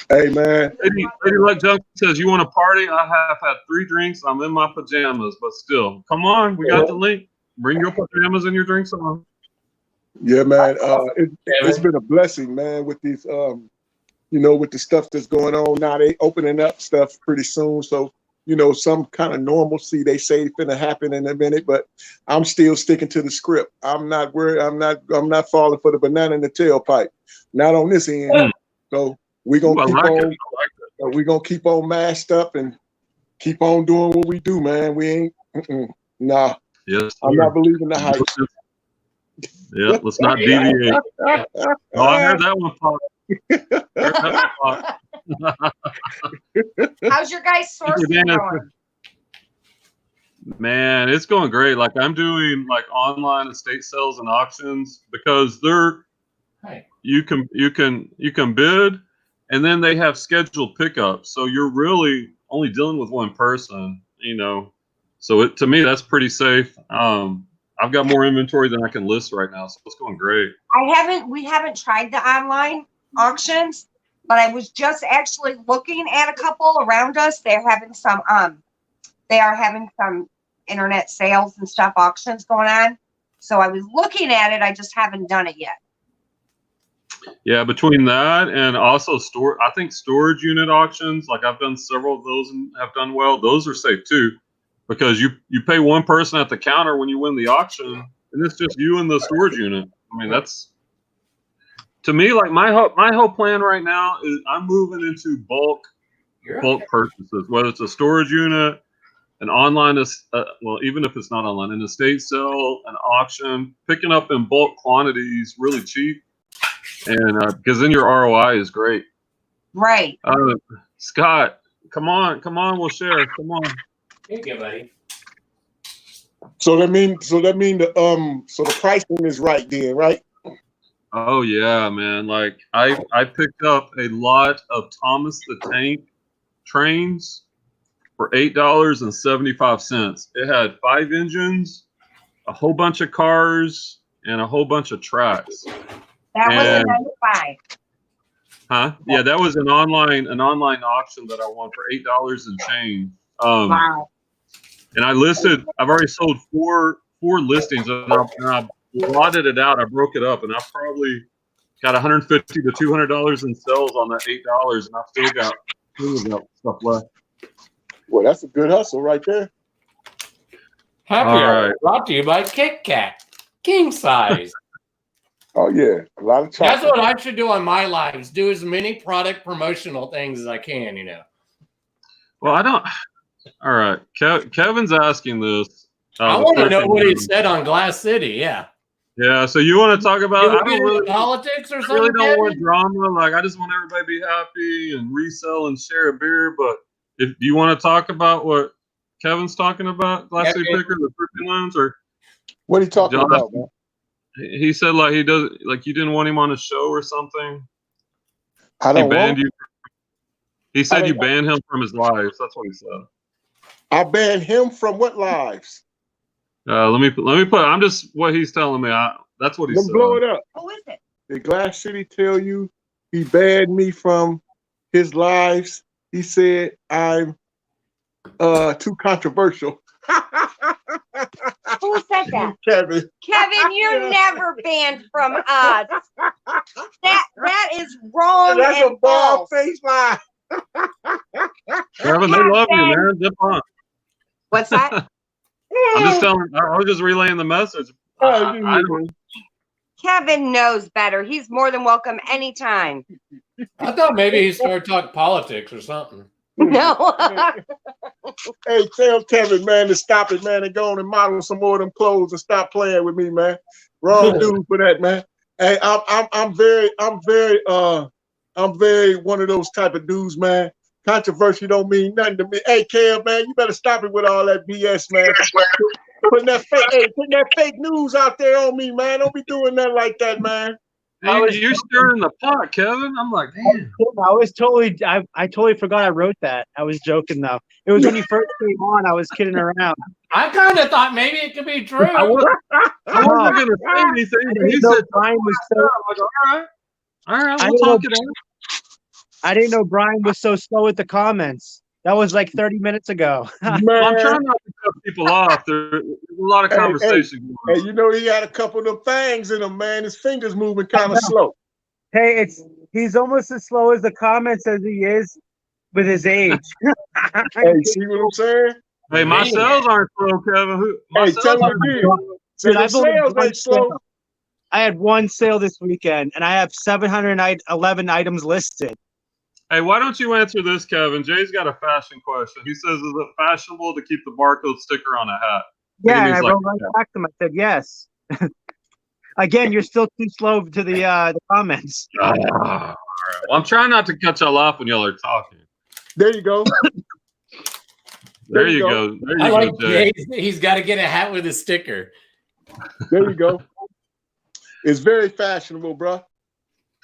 Hey, man. Lady Luck Junk says, you want to party? I have had 3 drinks. I'm in my pajamas, but still. Come on. We got the link. Bring your pajamas and your drinks on. Yeah, man. It's been a blessing, man, with these, with the stuff that's going on now. They opening up stuff pretty soon. So, some kind of normalcy, they say, is going to happen in a minute, but I'm still sticking to the script. I'm not worried. I'm not falling for the banana in the tailpipe. Not on this end. So we're gonna keep on masked up and keep on doing what we do, man. We ain't nah. Yes, I'm not believing the hype. Yeah, let's not deviate. Oh, I heard that one pop. How's your guys' sourcing going? Man, it's going great. Like I'm doing like online estate sales and auctions because you can bid, and then they have scheduled pickups. So you're really only dealing with one person, So to me, that's pretty safe. I've got more inventory than I can list right now, so it's going great. We haven't tried the online auctions, but I was just actually looking at a couple around us. They are having some internet sales and stuff, auctions going on. So I was looking at it. I just haven't done it yet. Yeah, between that and also I think storage unit auctions, like I've done several of those and have done well. Those are safe too, because you pay one person at the counter when you win the auction, and it's just you and the storage unit. I mean, that's to me like my whole plan right now is I'm moving into bulk purchases, whether it's a storage unit, an online, even if it's not online, an estate sale, an auction, picking up in bulk quantities really cheap. And because then your ROI is great. Right. Scott, come on, we'll share. Come on. Here you go, buddy. So that mean the pricing is right then, right? Oh yeah, man. Like I picked up a lot of Thomas the Tank trains for $8.75. It had 5 engines, a whole bunch of cars, and a whole bunch of tracks. That was a 95. Huh? Yeah, that was an online auction that I won for $8 and change. Wow. And I've already sold four listings, and I blotted it out. I broke it up, and I probably got $150 to $200 in sales on that $8, and I've still got stuff left. Well, that's a good hustle right there. Happy hour brought to you by Kit Kat, king size. Oh yeah, a lot of chocolate. That's what I should do on my lives. Do as many product promotional things as I can. Well, I don't. All right, Kevin's asking this. I want to know what he said on Glass City. Yeah. Yeah. So you want to talk about? I don't really politics or something. I really don't want drama. Like I just want everybody to be happy and resell and share a beer. But if you want to talk about what Kevin's talking about, Glass City Picker, the freaking loans, or what are you talking about, man? He said like he does like you didn't want him on a show or something. I don't banned you. He said you banned him from his lives. That's what he said. I banned him from what lives? Let me put. I'm just what he's telling me. That's what he said. Blow it up. Who is it? Did Glass City tell you he banned me from his lives? He said I'm too controversial. Who said that? Kevin. Kevin, you're never banned from us. That is wrong. That's and a bald false. face lie. Kevin, they love you, man. Zip on. What's that? I'm just telling. I was just relaying the message. Kevin knows better. He's more than welcome anytime. I thought maybe he started talking politics or something. No. Hey, tell Kevin, man, to stop it, man, and go on and model some more of them clothes and stop playing with me, man. Wrong dude for that, man. Hey, I'm very one of those type of dudes, man. Controversy don't mean nothing to me. Hey, Kev, man, you better stop it with all that BS, man. Putting that fake news out there on me, man. Don't be doing nothing like that, man. You're stirring the pot, Kevin. I'm like, damn. I totally forgot I wrote that. I was joking though. It was when you first came on. I was kidding around. I kind of thought maybe it could be true. I wasn't going to say anything, but he said, Brian was so. like, all right, we'll talk it out. I didn't know Brian was so slow with the comments. That was like 30 minutes ago. Well, I'm trying not to cut people off. There's a lot of conversation. Hey, you know he had a couple of them fangs in him, man. His fingers moving kind of slow. Hey, he's almost as slow as the comments as he is with his age. Hey, see what I'm saying? Hey, my sales aren't slow, Kevin. Hey, tell him again. Say the sales ain't slow. I had one sale this weekend, and I have 711 items listed. Hey, why don't you answer this, Kevin? Jay's got a fashion question. He says, is it fashionable to keep the barcode sticker on a hat? Yeah, and I wrote right back to him. I said, yes. Again, you're still too slow to the comments. All right. Well, I'm trying not to cut y'all off when y'all are talking. There you go. There you go. There you I go, like Jay. He's got to get a hat with a sticker. There you go. It's very fashionable, bro.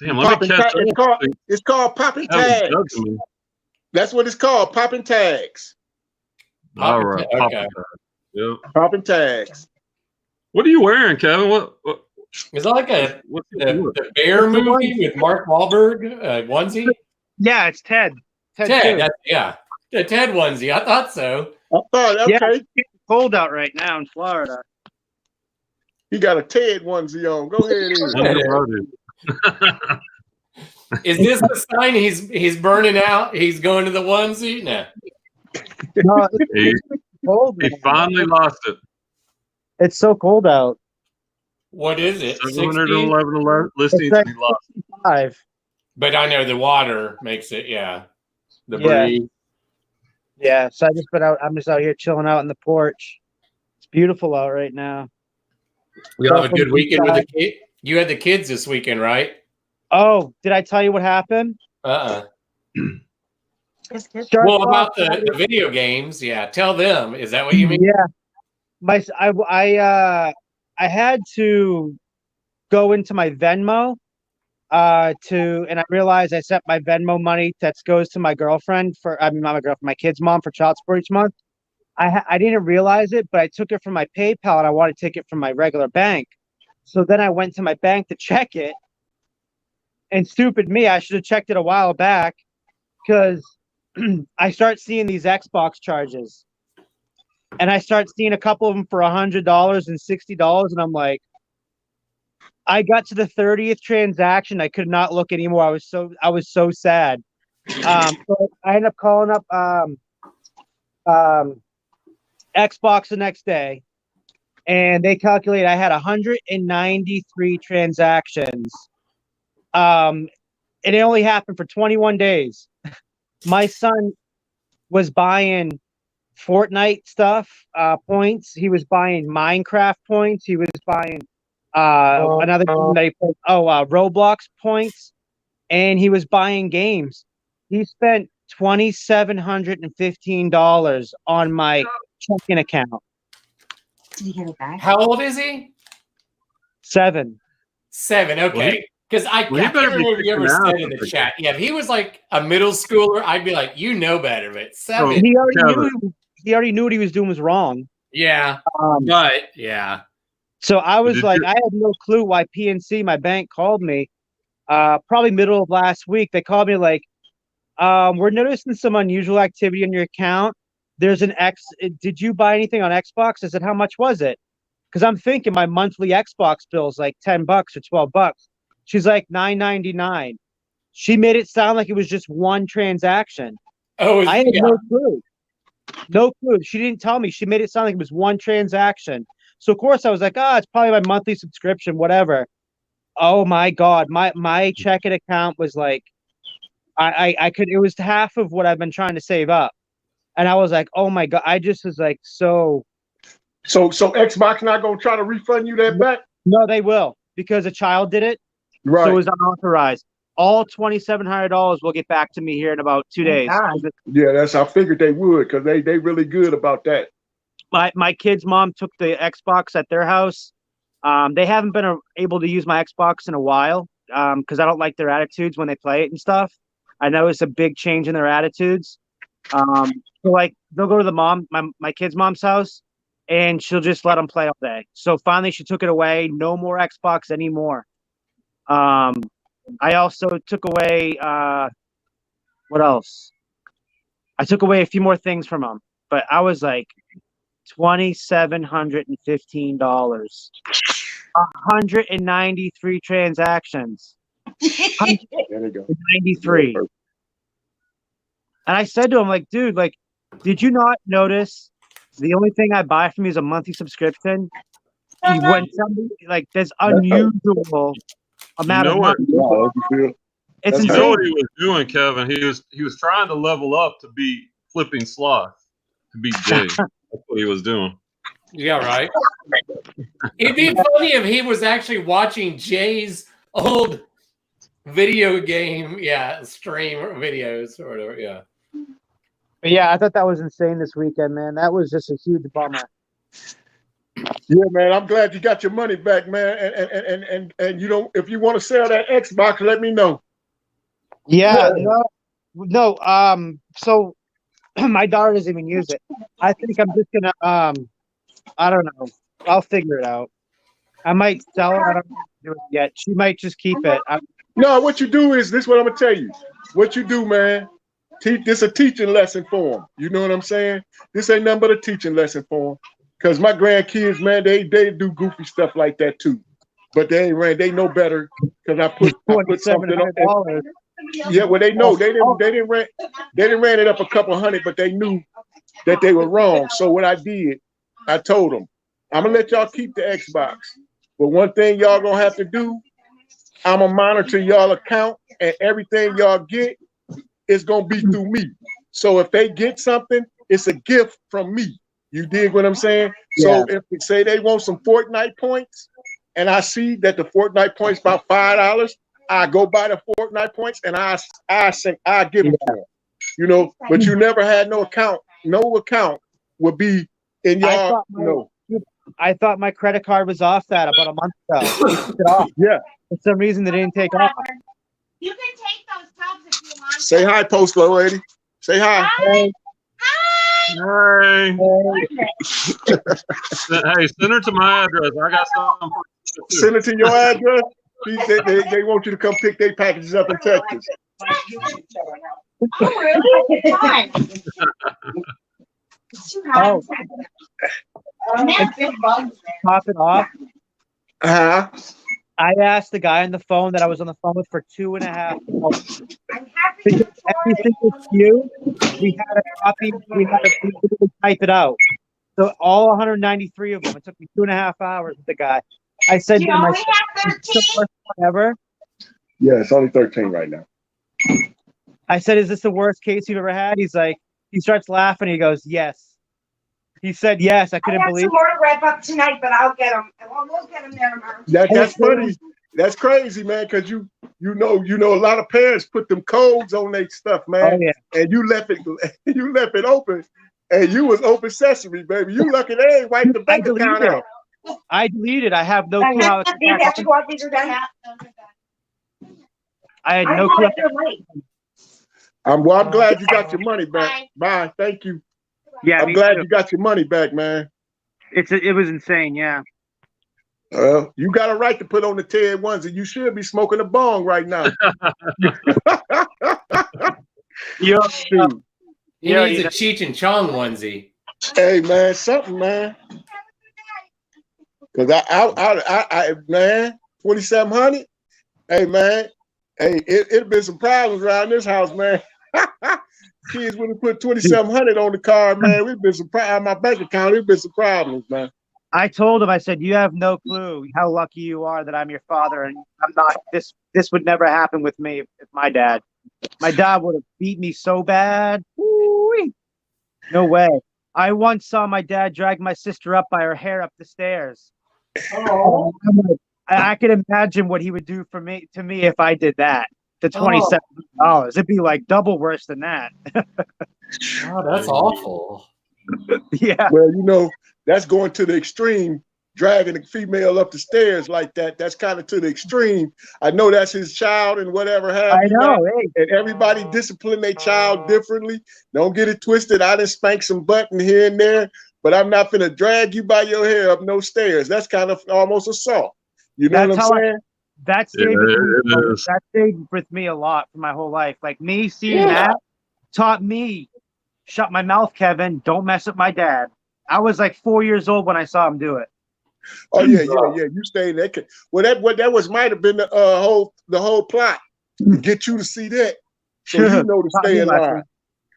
Damn, let me catch up. It's called popping tags. That's what it's called, popping tags. All right. Okay. Yep. Popping tags. What are you wearing, Kevin? What Is that like the Bear movie with Mark Wahlberg onesie? Yeah, it's Ted. Ted, the Ted onesie. I thought so. I thought, okay. Yeah, it's cold out right now in Florida. He got a Ted onesie on. Go ahead. Is this the sign he's burning out? He's going to the onesie? No. No, it's cold. He finally lost it. It's so cold out. What is it? 711 listings and he lost it. 5. But I know the water makes it, the breeze. Yeah, so I'm just out here chilling out on the porch. It's beautiful out right now. You'll have a good weekend with the kid. You had the kids this weekend, right? Oh, did I tell you what happened? Well, about the video games, tell them. Is that what you mean? Yeah, I had to go into my Venmo and I realized I sent my Venmo money that goes to my girlfriend not my girlfriend, my kid's mom for child support each month. I didn't realize it, but I took it from my PayPal and I wanted to take it from my regular bank. So then I went to my bank to check it. And stupid me, I should have checked it a while back because I start seeing these Xbox charges. And I start seeing a couple of them for $100 and $60. And I'm like, I got to the 30th transaction. I could not look anymore. I was so sad. So I ended up calling up Xbox the next day. And they calculate I had 193 transactions. And it only happened for 21 days. My son was buying Fortnite stuff, points. He was buying Minecraft points. He was buying another game that he played, Roblox points. And he was buying games. He spent $2,715 on my checking account. Did you get it back? How old is he? 7. 7, okay. Because I can't remember you ever said in the chat. Yeah, if he was like a middle schooler, I'd be like, you know better. But 7. He already knew what he was doing was wrong. Yeah. So I was like, I had no clue why PNC, my bank, called me. probably middle of last week. They called me like, we're noticing some unusual activity in your account. There's an did you buy anything on Xbox? I said, how much was it? Because I'm thinking my monthly Xbox bill is like $10 or $12. She's like $9.99. She made it sound like it was just one transaction. Oh, I had no clue. No clue. She didn't tell me. She made it sound like it was one transaction. So of course I was like, it's probably my monthly subscription, whatever. Oh my God. My checking account was like, I could, it was half of what I've been trying to save up. And I was like, oh my God. I just was like, so Xbox not gonna try to refund you that back? No, they will, because a child did it. Right. So it was unauthorized. All $2,700 will get back to me here in about 2 days. Yeah, I figured they would, because they really good about that. My kid's mom took the Xbox at their house. They haven't been able to use my Xbox in a while because I don't like their attitudes when they play it and stuff. I noticed a big change in their attitudes. So like they'll go to the my kid's mom's house, and she'll just let them play all day. So finally she took it away. No more Xbox anymore. I also took away what else? I took away a few more things from them, but I was like $2,715. 193 transactions. There they go. 93. And I said to him, like, dude, like, did you not notice the only thing I buy from you is a monthly subscription? When somebody like there's unusual amount of money. It's You insane. know what he was doing, Kevin? He was trying to level up to be flipping sloth, to be Jay. That's what he was doing. Yeah, right. It'd be funny if he was actually watching Jay's old video game, stream videos or whatever. Yeah. But yeah, I thought that was insane this weekend, man. That was just a huge bummer. Yeah, man. I'm glad you got your money back, man. And you don't, if you want to sell that Xbox, let me know. Yeah, no. So my daughter doesn't even use it. I think I'm just gonna I don't know. I'll figure it out. I might sell it. I don't do it yet. She might just keep it. No, what you do is this. What I'm gonna tell you. What you do, man. This a teaching lesson for them. You know what I'm saying? This ain't nothing but a teaching lesson for them. Cause my grandkids, man, they do goofy stuff like that too. But they know better. Cause I put something on. Yeah, well, they know they didn't ran it up a couple hundred, but they knew that they were wrong. So what I did, I told them, I'm gonna let y'all keep the Xbox, but one thing y'all gonna have to do, I'm gonna monitor y'all account, and everything y'all get is gonna be through me. So if they get something, it's a gift from me. You dig what I'm saying? Yeah. So if they say they want some Fortnite points, and I see that the Fortnite points about $5. I go buy the Fortnite points and I give them to them, you know. But you never had no account would be in your, I thought my credit card was off that about a month ago. They took it off. Yeah. For some reason they didn't take off. You can take those tubs if you want. Say hi, Postlo lady. Say hi. Hi. Hi. Hey, send her to my address. I got some. Send it to your address. They want you to come pick their packages up in Texas. Oh, really? Fine. Oh. Pop it off. Uh-huh. I asked the guy on the phone that I was on the phone with for 2.5 hours. Every single SKU, we had a copy. We had to type it out. So all 193 of them. It took me 2.5 hours with the guy. I said, you only have 13? Ever? Yeah, it's only 13 right now. I said, is this the worst case you've ever had? He's like, he starts laughing. He goes, yes. He said, yes. I couldn't believe it. I have some more to wrap up tonight, but I'll get them. We'll get them there tomorrow. That's funny. That's crazy, man, because you know a lot of parents put them codes on their stuff, man. Oh, yeah. And you left it open. And you was open sesame, baby. You lucky they ain't wiped the bank account out. I deleted. I have no clue how it's I had no clue. I'm glad you got your money back. Bye. Thank you. Yeah, I'm glad you got your money back, man. It was insane, yeah. You got a right to put on the Ted onesie. You should be smoking a bong right now. You Shoot. He needs a Cheech and Chong onesie. Hey man, something, man. Cause I man, 2,700. Hey man, hey, it'd been some problems around this house, man. Kids would have put 2,700 on the card, man. We've been some on my bank account. It'd been some problems, man. I told him, I said, you have no clue how lucky you are that I'm your father, and I'm not. This would never happen with me if my dad would have beat me so bad. Woo-wee. No way. I once saw my dad drag my sister up by her hair up the stairs. Oh. I can imagine what he would do to me if I did that. The $27. It'd be like double worse than that. Oh, that's awful. Yeah. Well, you know, that's going to the extreme, dragging a female up the stairs like that. That's kind of to the extreme. I know that's his child and whatever have you. I know. And everybody discipline their child differently. Don't get it twisted. I done spank some button here and there, but I'm not finna drag you by your hair up no stairs. That's kind of almost assault. You know what I'm saying? That stayed with me a lot for my whole life. Like me seeing that taught me, shut my mouth, Kevin. Don't mess with my dad. I was like 4 years old when I saw him do it. Oh yeah. You stayed there. Well, that was might have been the whole plot to get you to see that, so you know to stay in line.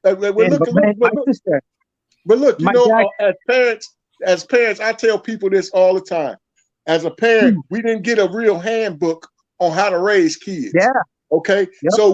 But look, you know, as parents, I tell people this all the time. As a parent, we didn't get a real handbook on how to raise kids. Yeah. Okay. Yep. So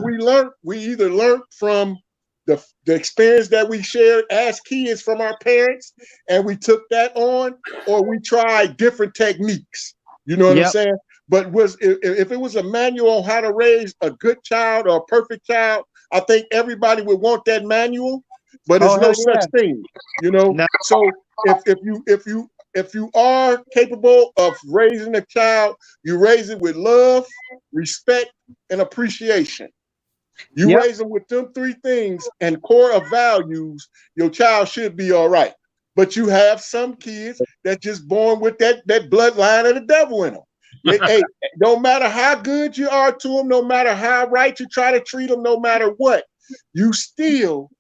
we either learned from the experience that we shared as kids from our parents, and we took that on, or we tried different techniques. You know what I'm saying? But if it was a manual on how to raise a good child or a perfect child, I think everybody would want that manual. But there's no such thing, you know. No. So if you are capable of raising a child, you raise it with love, respect, and appreciation. You raise them with them three things and core of values, your child should be all right. But you have some kids that just born with that bloodline of the devil in them. Hey, no matter how good you are to them, no matter how right you try to treat them, no matter what, you still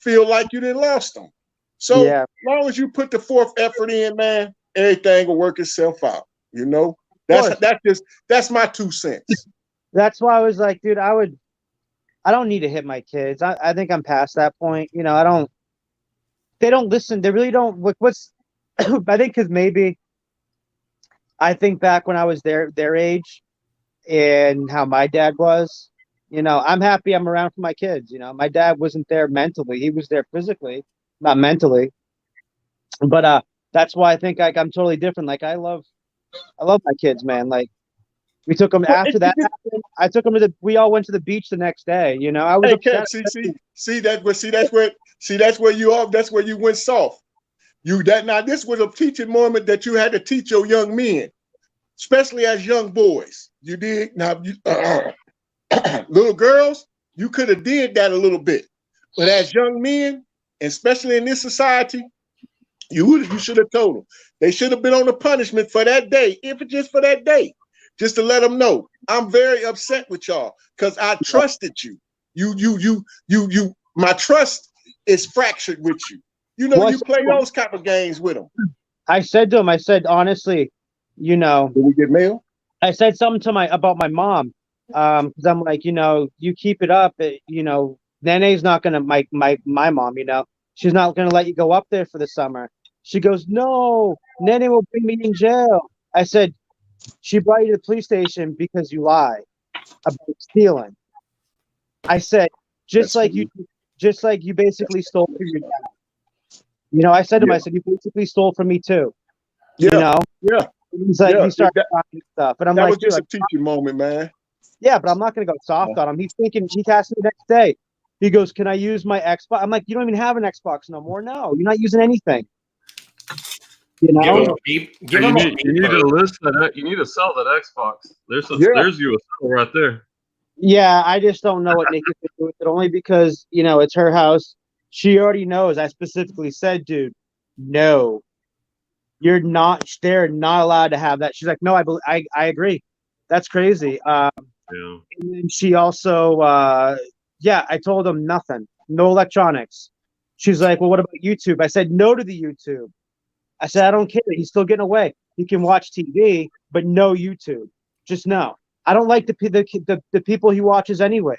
feel like you didn't lost them. So as long as you put the fourth effort in, man, everything will work itself out. You know, that's my 2 cents. That's why I was like, dude, I don't need to hit my kids. I think I'm past that point. You know, they don't listen. They really don't. I think because maybe I think back when I was their age and how my dad was. You know, I'm happy I'm around for my kids. You know, my dad wasn't there mentally. He was there physically, not mentally. But that's why I think I'm totally different. Like I love my kids, man. Like we took them after that happened. I took them we all went to the beach the next day. You know, I was upset. That's where you are. That's where you went soft. This was a teaching moment that you had to teach your young men, especially as young boys. You did now. Little girls, you could have did that a little bit, but as young men, especially in this society, you should have told them. They should have been on the punishment for that day, if it's just for that day, just to let them know I'm very upset with y'all because I trusted you. You. My trust is fractured with you. You know, you play those type of games with them. I said to him, honestly, you know, did we get mail? I said something about my mom. Because I'm like, you know, you keep it up, you know, Nene's not gonna my mom, you know, she's not gonna let you go up there for the summer. She goes, no, Nene will bring me in jail. I said, she brought you to the police station because you lied about stealing. I said, just like you basically stole from your dad. You know, I said to him, I said, you basically stole from me too. Yeah. You know? Yeah. He's like, he started talking stuff. But I'm like, was just a teaching moment, man. Yeah, but I'm not going to go soft on him. He's thinking, he asked me the next day. He goes, can I use my Xbox? I'm like, you don't even have an Xbox no more. No, you're not using anything. You know? You need to list that. You need to sell that Xbox. There's you a sell right there. Yeah, I just don't know what Nikki could do with it, only because, you know, it's her house. She already knows. I specifically said, dude, no. They're not allowed to have that. She's like, no, I agree. That's crazy. Yeah. And then she also, I told them nothing, no electronics. She's like, well, what about YouTube? I said no to the YouTube. I said, I don't care. He's still getting away. He can watch TV, but no YouTube. Just no. I don't like the people he watches anyways.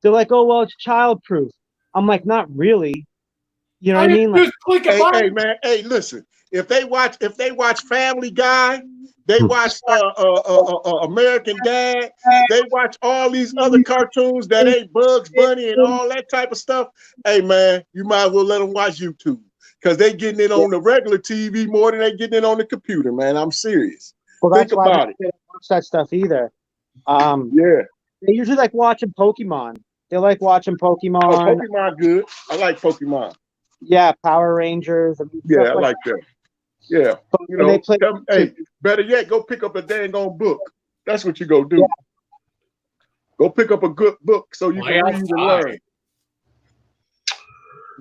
They're like, oh, well, it's childproof. I'm like, not really. You know what I mean? Like, hey, man. Hey, listen. If they watch Family Guy, they watch American Dad, they watch all these other cartoons that ain't Bugs Bunny and all that type of stuff. Hey, man, you might as well let them watch YouTube because they getting it on the regular TV more than they getting it on the computer, man. I'm serious. Well, Think about it. They don't watch that stuff either. Yeah. They usually like watching Pokemon. They like watching Pokemon. Oh, Pokemon good. I like Pokemon. Yeah, Power Rangers. Yeah, I like that. Yeah, you know, hey, better yet, go pick up a dang on book. That's what you go do. Yeah. Go pick up a good book so you can read and learn.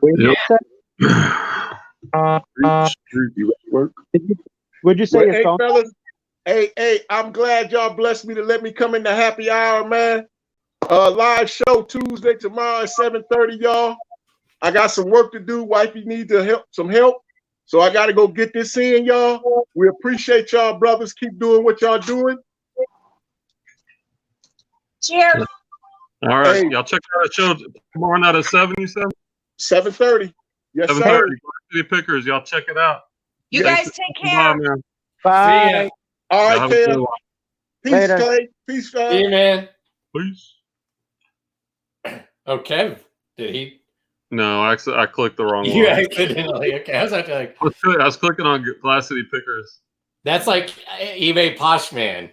You at work? Would you say your phone? Fellas, hey, I'm glad y'all blessed me to let me come in the happy hour, man. Live show Tuesday tomorrow at 7:30, y'all. I got some work to do. Wifey needs some help. So I got to go get this in, y'all. We appreciate y'all, brothers. Keep doing what y'all doing. Cheers. All right. Hey. Y'all check out the show tomorrow night at 7, you said? 7:30. Yes, 7:30. Sir. City Pickers. Y'all check it out. You guys take care. Bye, man. Bye. See ya. All right, Tim. Peace, Later. Clay. Peace, guys. See you, man. Peace. Okay. Did he? No, I clicked the wrong one. You accidentally. Okay. I was clicking on Glass City Pickers. That's like eBay Poshman.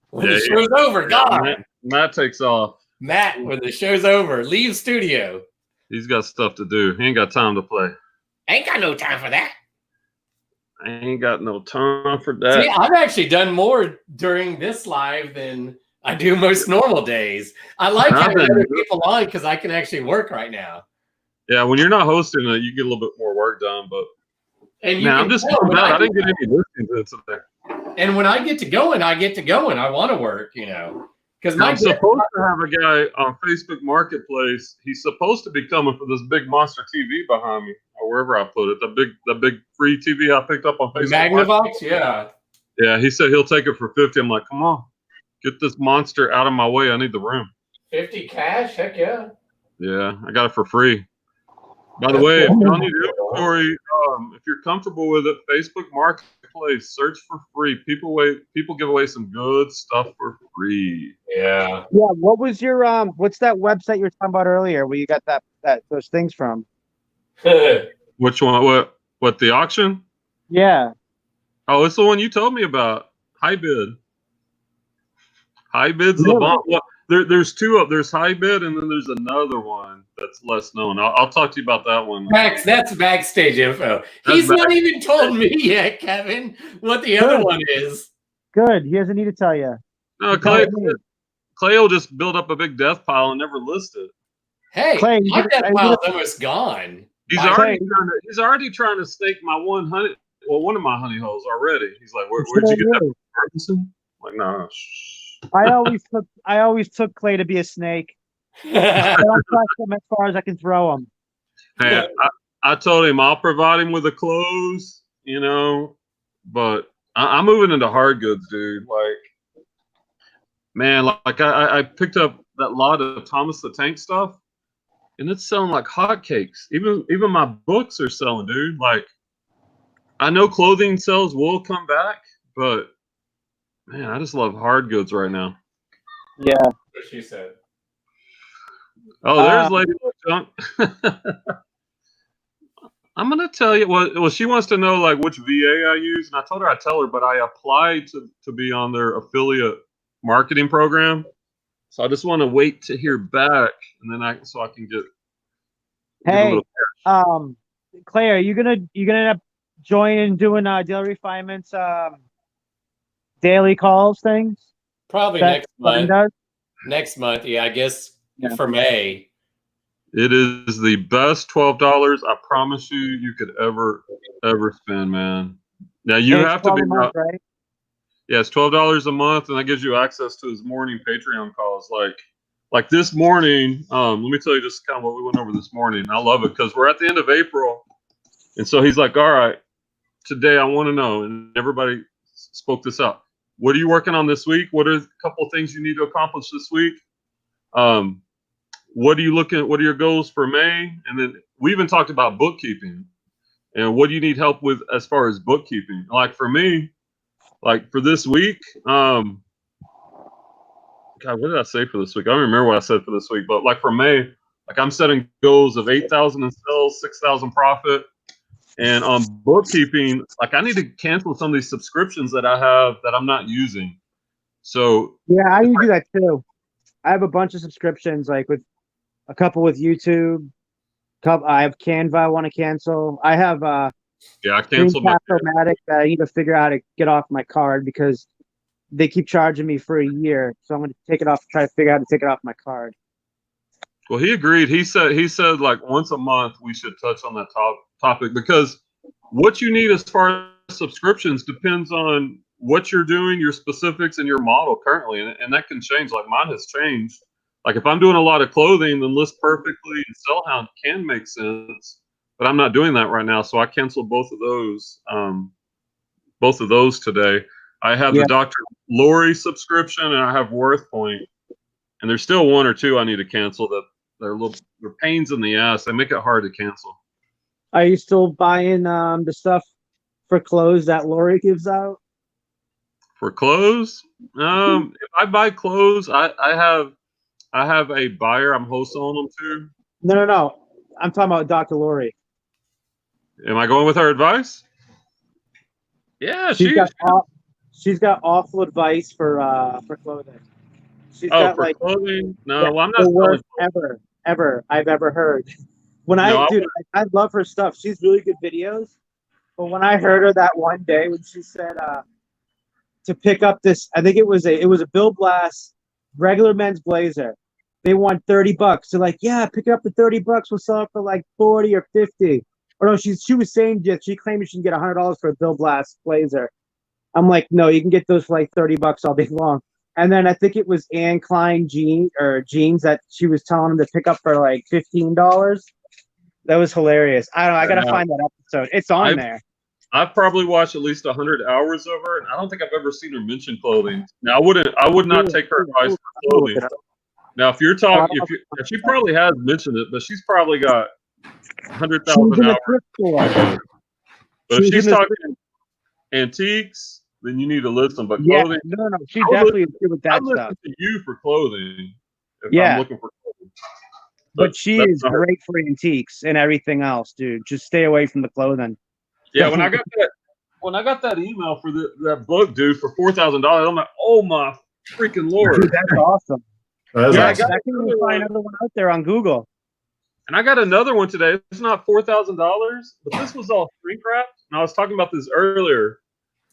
When the show's over, gone. Matt takes off. Matt, when the show's over, leave studio. He's got stuff to do. He ain't got time to play. Ain't got no time for that. I ain't got no time for that. See, I've actually done more during this live than I do most normal days. I like having other people on because I can actually work right now. Yeah, when you're not hosting it, you get a little bit more work done. But I'm just I didn't get any listening to it today. And when I get to going, I want to work, because I'm supposed to have a guy on Facebook Marketplace. He's supposed to be coming for this big monster TV behind me, or wherever I put it. The big free TV I picked up on Facebook. Magnavox, yeah. Yeah, he said he'll take it for 50. I'm like, come on, get this monster out of my way. I need the room. 50 cash? Heck yeah. Yeah, I give it for free. By the way, if y'all need inventory, if you're comfortable with it, Facebook Marketplace, search for free. People give away some good stuff for free. Yeah. Yeah. What was your what's that website you were talking about earlier where you got those things from? Which one? What the auction? Yeah. Oh, it's the one you told me about. HiBid. HiBid's the bomb. Well, there's two up. There's HiBid, and then there's another one that's less known. I'll talk to you about that one. Max, that's backstage info. He's not even told me yet, Kevin, what the other one is. Good. He doesn't need to tell you. No, Clay will just build up a big death pile and never list it. Hey, Clay, my death pile's almost gone. He's already trying to snake my one of my honey holes already. He's like, where'd you get that from, Ferguson? I'm like, no. I always took Clay to be a snake. I don't trust him as far as I can throw him. Hey, I told him I'll provide him with the clothes, but I'm moving into hard goods, dude. Like, man, like I picked up that lot of Thomas the Tank stuff, and it's selling like hotcakes. Even my books are selling, dude. Like, I know clothing sales will come back, but man, I just love hard goods right now. Yeah. What she said. Oh, there's Lady Junk. I'm gonna tell you. Well, she wants to know like which VA I use, and I told her I'd tell her, but I applied to be on their affiliate marketing program. So I just want to wait to hear back, and then I can get. Hey, Clay, are you gonna end up joining doing Daily Refinement's daily calls things? Probably next month. Next month, yeah, I guess for May. It is the best $12 I promise you could ever spend, man. Now you And it's have to 12 be a month, right? Yeah, it's $12 a month, and that gives you access to his morning Patreon calls. Like this morning, let me tell you just kind of what we went over this morning. I love it because we're at the end of April, and so he's like, "All right, today I want to know," and everybody spoke this out. What are you working on this week? What are a couple of things you need to accomplish this week? What are you looking at? What are your goals for May? And then we even talked about bookkeeping and what do you need help with as far as bookkeeping. Like for me, like for this week, God, what did I say for this week? I don't remember what I said for this week, but like for May, like I'm setting goals of 8,000 in sales, 6,000 profit. And on bookkeeping, like I need to cancel some of these subscriptions that I have that I'm not using. So Yeah, I need to do that too. I have a bunch of subscriptions, like with a couple with YouTube. I have Canva I want to cancel. I have yeah, I canceled my. Screencast-O-Matic that I need to figure out how to get off my card because they keep charging me for a year. So I'm going to take it off, try to figure out how to take it off my card. Well, he agreed. He said like once a month we should touch on that topic because what you need as far as subscriptions depends on what you're doing, your specifics, and your model currently, and that can change. Like mine has changed. Like if I'm doing a lot of clothing, then List Perfectly and Sellhound can make sense, but I'm not doing that right now, so I canceled both of those. Both of those today. I have the Dr. Lori subscription, and I have WorthPoint, and there's still one or two I need to cancel that they're pains in the ass. They make it hard to cancel. Are you still buying the stuff for clothes that Lori gives out? For clothes, if I buy clothes, I have a buyer I'm wholesaling them to. No. I'm talking about Dr. Lori. Am I going with her advice? Yeah, she's got awful advice for clothing. She's got for like clothing. No, well, I'm not the selling worst ever I've ever heard. I love her stuff. She's really good videos. But when I heard her that one day when she said to pick up this, I think it was a Bill Blass regular men's blazer. They want $30. They're like, yeah, pick it up for $30. We'll sell it for like 40 or 50. Or no, she was saying that she claimed she can get $100 for a Bill Blass blazer. I'm like, no, you can get those for like $30 all day long. And then I think it was Anne Klein jeans that she was telling him to pick up for like $15. That was hilarious. I don't know. I gotta find that episode. It's on there. I've probably watched at least 100 hours of her, and I don't think I've ever seen her mention clothing. Now, I would not take her advice for clothing. Now, if you're talking, if she probably has mentioned it, but she's probably got 100,000 hours. But if she's talking antiques, then you need to listen. But clothing, no, she definitely is good with that stuff. stuff. To you for clothing, if I'm looking for clothing. But she is great for antiques and everything else, dude. Just stay away from the clothing. Yeah, when I got that email for that book, dude, for $4,000, I'm like, oh my freaking Lord. Dude, that's awesome. That's I can find another one out there on Google. And I got another one today. It's not $4,000, but this was all shrink wrapped. And I was talking about this earlier.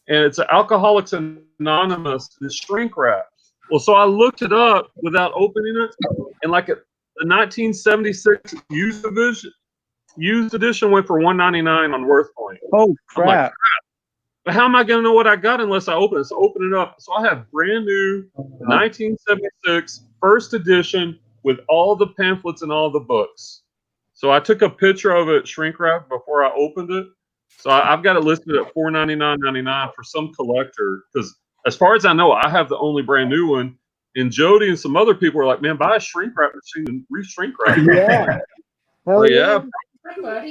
And it's an Alcoholics Anonymous, it's shrink wrapped. Well, so I looked it up without opening it, and like the 1976 used edition went for $199 on WorthPoint. Oh crap! Like, but how am I going to know what I got unless I open it? So open it up. So I have brand new 1976 first edition with all the pamphlets and all the books. So I took a picture of it shrink wrapped before I opened it. So I've got it listed at $499.99 for some collector because, as far as I know, I have the only brand new one. And Jody and some other people are like, "Man, buy a shrink wrap machine and re-shrink wrap." Yeah, hell yeah.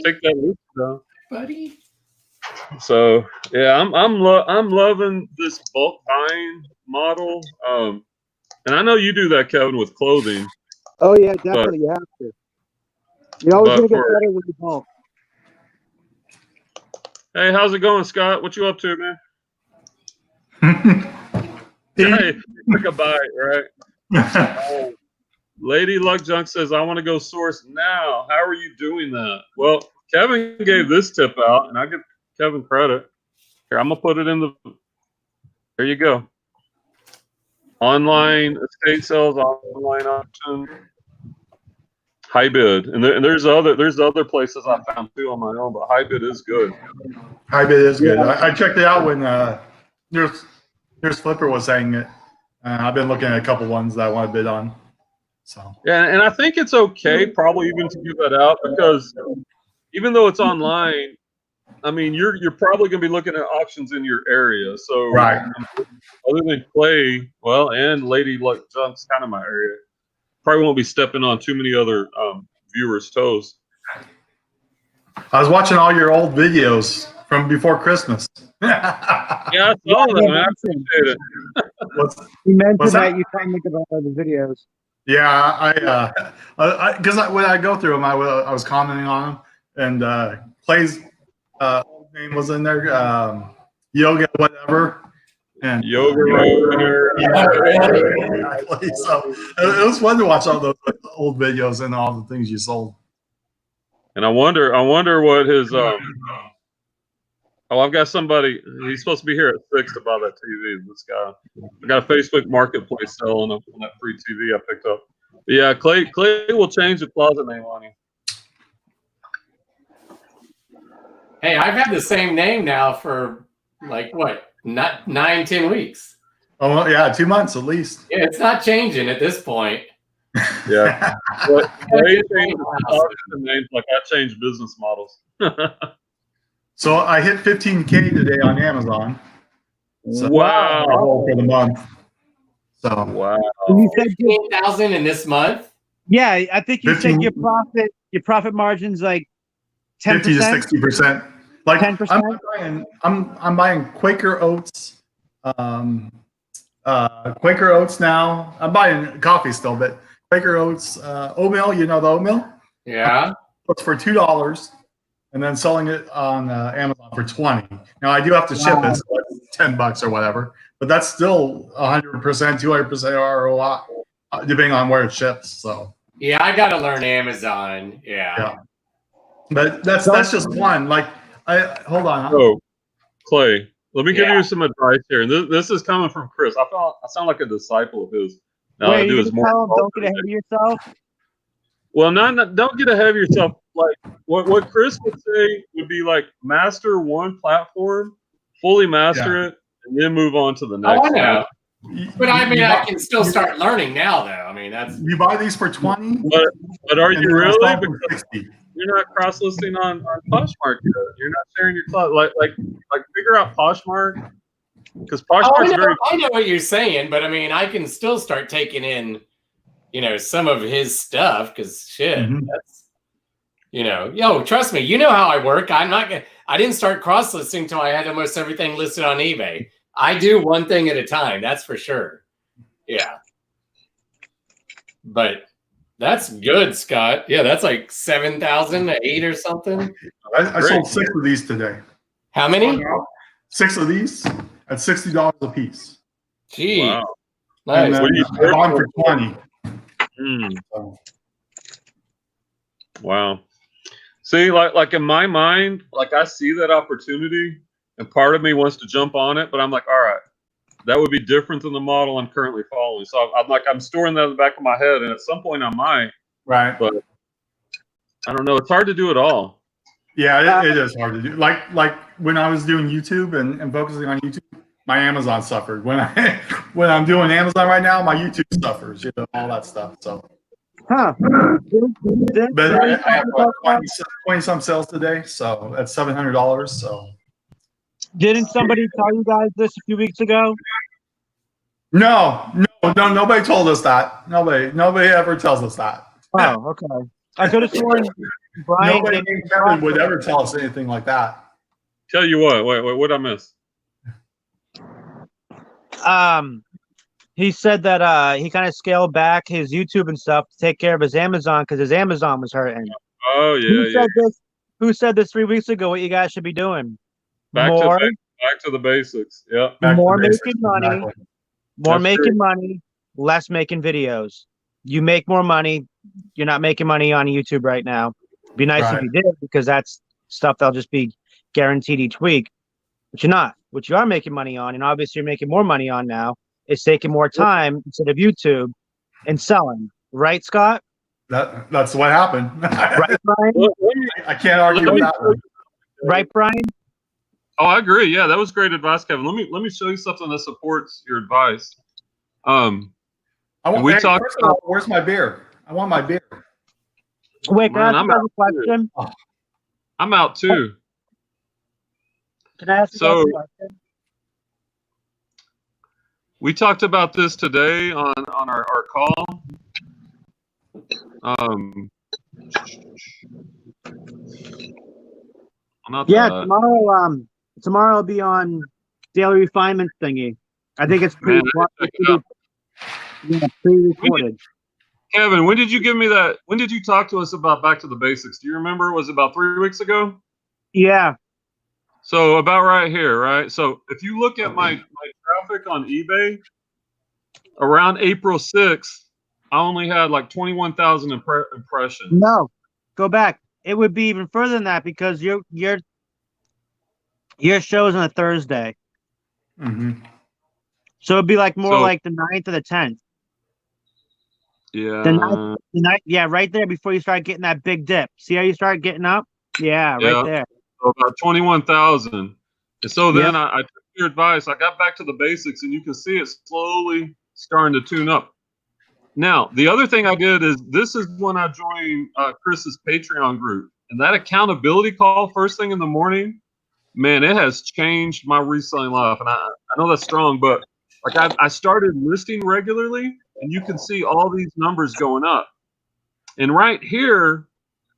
Take that list down, buddy. So yeah, I'm loving this bulk buying model. And I know you do that, Kevin, with clothing. Oh yeah, definitely. You have to. You're always gonna get better with the bulk. Hey, how's it going, Scott? What you up to, man? Hey, take a bite, right? Lady Luck Junk says, I want to go source now. How are you doing that? Well, Kevin gave this tip out, and I give Kevin credit. Here, I'm going to put it in the... There you go. Online estate sales, online auction. Hybid, and there's other places I found too on my own, but Hybid is good. Hybid is good. I checked it out when Here's Flipper was saying it. I've been looking at a couple ones that I want to bid on. So Yeah, and I think it's okay, probably even to give that out, because even though it's online, I mean, you're probably going to be looking at auctions in your area. So right. Other than Clay, well, and Lady Luck Junk's kind of my area. Probably won't be stepping on too many other viewers' toes. I was watching all your old videos from before Christmas. Yeah, I saw that. Man. I appreciate it. You mentioned that you can't make about the videos. Yeah, because when I go through them, I was commenting on them, and Clay's old name was in there, Yoga whatever, and Yoga Runner. Exactly. So it was fun to watch all those old videos and all the things you sold. And I wonder what his Oh, I've got somebody. He's supposed to be here at 6 to buy that TV. This guy. I got a Facebook Marketplace selling on that free TV I picked up. But yeah, Clay will change the closet name on you. Hey, I've had the same name now for like what, not 9-10 weeks. Oh well, yeah, 2 months at least. Yeah, it's not changing at this point. Yeah. But Clay changed the names like I changed business models. So I hit 15K today on Amazon. So Wow. For the month. So wow. You said 15,000 in this month. Yeah, I think you 15, said your profit margin's like 10%. 50 to 60%. Like 10%. I'm buying Quaker Oats. Quaker Oats now. I'm buying coffee still, but Quaker Oats oatmeal. You know the oatmeal? Yeah. It's for $2. And then selling it on Amazon for $20. Now I do have to ship it, so it's $10 or whatever, but that's still 100%, 200% ROI, depending on where it ships. So yeah, I got to learn Amazon. Yeah. But that's just one. Like hold on. Oh, Clay, let me give you some advice here. And this is coming from Chris. I sound like a disciple of his. Now Wait, I do is more. don't get ahead of yourself. Well, don't get ahead of yourself. Like what Chris would say would be like master one platform, fully master it, and then move on to the next. Oh, I know. But I mean, I can still start learning now, though. I mean, that's you buy these for $20. But are you really? Because you're not cross listing on Poshmark. You're not sharing your cloud. Like figure out Poshmark, because Poshmark's very. I know what you're saying, but I mean, I can still start taking in, some of his stuff, because shit, that's. Trust me, you know how I work. I didn't start cross listing until I had almost everything listed on eBay. I do one thing at a time, that's for sure. Yeah. But that's good, Scott. Yeah, that's like 7,000 to 8 or something. I sold 6 of these today. How many? 6 of these at $60 a piece. Gee. Wow. Nice. And I bought them for 20. So. Wow. See, like in my mind, like I see that opportunity, and part of me wants to jump on it, but I'm like, all right, that would be different than the model I'm currently following. So I'm storing that in the back of my head, and at some point I might. Right. But I don't know. It's hard to do it all. Yeah, it is hard to do. Like when I was doing YouTube and focusing on YouTube, my Amazon suffered. When I'm doing Amazon right now, my YouTube suffers. All that stuff. So. Huh. But I have 20 some sales today, so that's $700. So didn't somebody tell you guys this a few weeks ago? No, nobody told us that. Nobody ever tells us that. Oh, okay. I could have sworn Brian nobody named Kevin would ever tell us anything like that. Tell you what, wait, what'd I miss? He said that he kind of scaled back his YouTube and stuff to take care of his Amazon because his Amazon was hurting. Oh yeah, Who said this 3 weeks ago? What you guys should be doing? Back to the basics. Yeah. More making money. Exactly. More making money. Less making videos. You make more money. You're not making money on YouTube right now. It'd be nice if you did, because that's stuff that'll just be guaranteed each week. But you're not. What you are making money on, and obviously you're making more money on now, is taking more time instead of YouTube and selling. Right, Scott? That's what happened. Right, Brian? I can't argue with that one. Right, Brian? Oh, I agree. Yeah, that was great advice, Kevin. Let me show you something that supports your advice. We talked first of all, where's my beer? I want my beer. Wait, can Man, I ask you guys a question? I'm out too. Can I ask you guys a question? We talked about this today on our call. Tomorrow I'll be on Daily Refinement thingy. I think it's pre-recorded. Kevin, when did you give me that? When did you talk to us about Back to the Basics? Do you remember? Was it about 3 weeks ago? Yeah. So about right here, right? So if you look at my traffic on eBay, around April 6th, I only had like 21,000 impressions. No, go back. It would be even further than that because your show's on a Thursday. Mm-hmm. So it'd be like more like the 9th or the 10th. Yeah. The 9th, yeah, right there before you start getting that big dip. See how you start getting up? Yeah, right there. So about 21,000. And so then I took your advice. I got back to the basics, and you can see it slowly starting to tune up. Now, the other thing I did is this is when I joined Chris's Patreon group. And that accountability call first thing in the morning, man, it has changed my reselling life. And I know that's strong, but like I started listing regularly, and you can see all these numbers going up. And right here,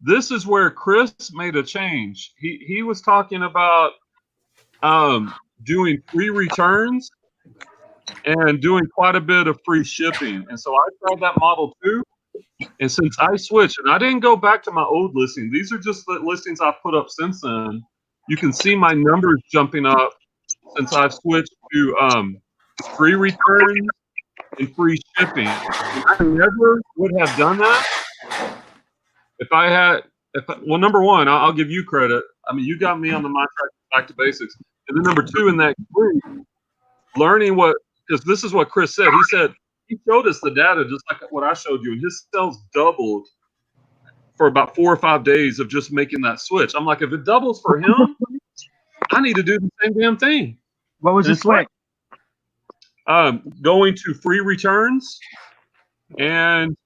this is where Chris made a change. He was talking about doing free returns and doing quite a bit of free shipping. And so I tried that model too. And since I switched, and I didn't go back to my old listing, these are just the listings I've put up since then. You can see my numbers jumping up since I've switched to free returns and free shipping. And I never would have done that if I had. Well, number one, I'll give you credit. I mean, you got me on the mind track back to basics. And then number two, in that group, learning because this is what Chris said. He said he showed us the data just like what I showed you, and his sales doubled for about 4 or 5 days of just making that switch. I'm like, if it doubles for him, I need to do the same damn thing. What was the switch? Going to free returns and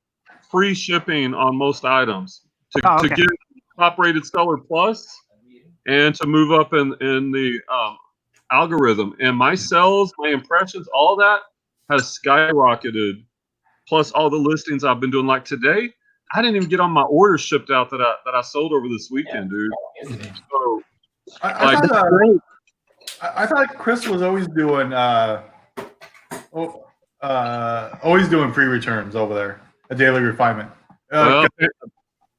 free shipping on most items to get top-rated seller plus and to move up in the algorithm. And my sales, my impressions, all that has skyrocketed. Plus all the listings I've been doing. Like today, I didn't even get on my orders shipped out that I sold over this weekend, dude. So I thought Chris was always doing free returns over there at Daily Refinement.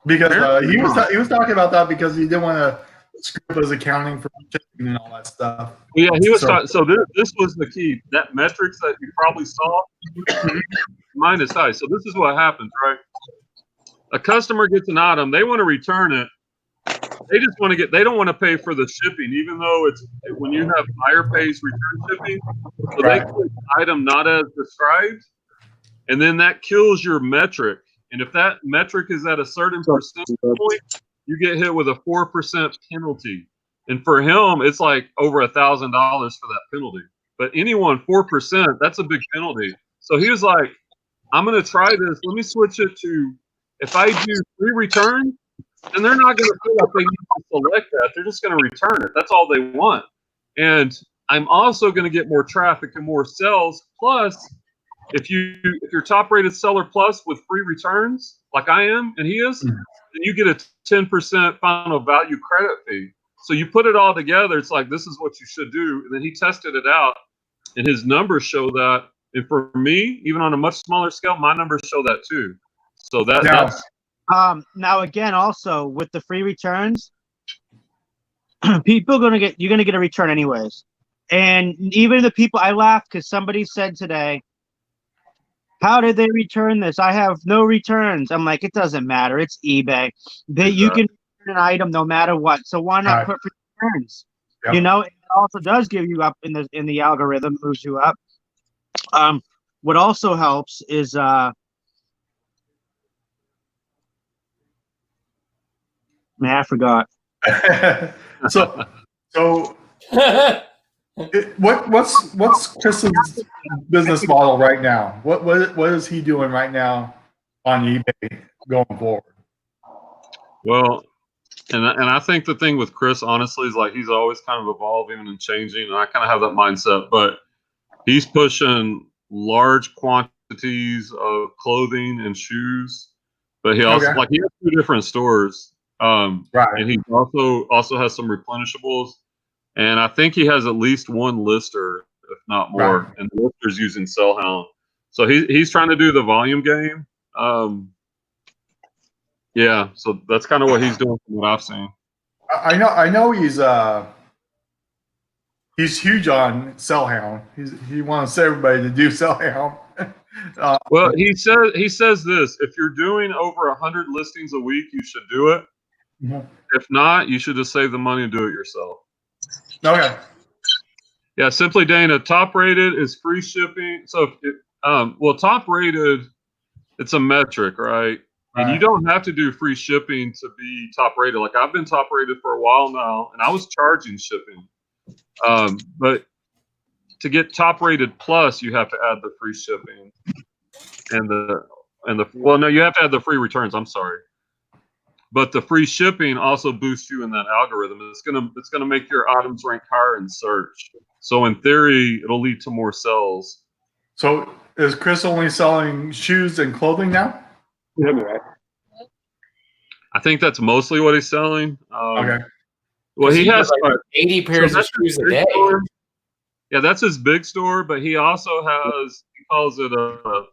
Because he was talking about that because he didn't want to screw up his accounting for shipping and all that stuff. Yeah, he was talking. So this was the key. That metrics that you probably saw, mine is high. So this is what happens, right? A customer gets an item, they want to return it. They just want to they don't want to pay for the shipping, even though it's when you have buyer pays return shipping. So they click item not as described, and then that kills your metric. And if that metric is at a certain percentage point, you get hit with a 4% penalty. And for him, it's like over $1,000 for that penalty. But anyone 4%, that's a big penalty. So he was like, I'm going to try this. Let me switch it to, if I do free return, then they're not going to feel like they need to select that. They're just going to return it. That's all they want. And I'm also going to get more traffic and more sales. Plus, if you're top rated seller plus with free returns, like I am and he is, then you get a 10% final value credit fee. So you put it all together, it's like, this is what you should do. And then he tested it out and his numbers show that. And for me, even on a much smaller scale, my numbers show that too. So that's now again, also with the free returns, you're gonna get a return anyways. And even the people, I laughed because somebody said today, how did they return this? I have no returns. I'm like, it doesn't matter. It's eBay. You can return an item no matter what. So why not put free returns? Yep. You know, it also does give you up in the algorithm, moves you up. What also helps is Man, I forgot. so what's Chris's business model right now? What is he doing right now on eBay going forward? Well, and I think the thing with Chris, honestly, is like he's always kind of evolving and changing, and I kind of have that mindset. But he's pushing large quantities of clothing and shoes. But he also like he has 2 different stores, Right. and he also has some replenishables, and I think he has at least 1 lister, if not more, Right. and the lister's using Sellhound. So he's trying to do the volume game. Yeah, so that's kind of what he's doing from what I've seen. I know he's huge on Sellhound. He wants everybody to do Sellhound. Well, he says this: if you're doing over 100 listings a week, you should do it. Mhm. If not, you should just save the money and do it yourself. Okay. Yeah, Simply Dana, top rated is free shipping. So, well, top rated, it's a metric, right? And you don't have to do free shipping to be top rated. Like I've been top rated for a while now, and I was charging shipping. But to get top rated plus, you have to add the free shipping and the well, no, you have to add the free returns. I'm sorry, but the free shipping also boosts you in that algorithm. It's gonna make your items rank higher in search. So in theory, it'll lead to more sales. So is Chris only selling shoes and clothing now? Yeah, right. I think that's mostly what he's selling. Okay. Well, he has like 80 pairs of shoes a day. Yeah, that's his big store, but he also has, he calls it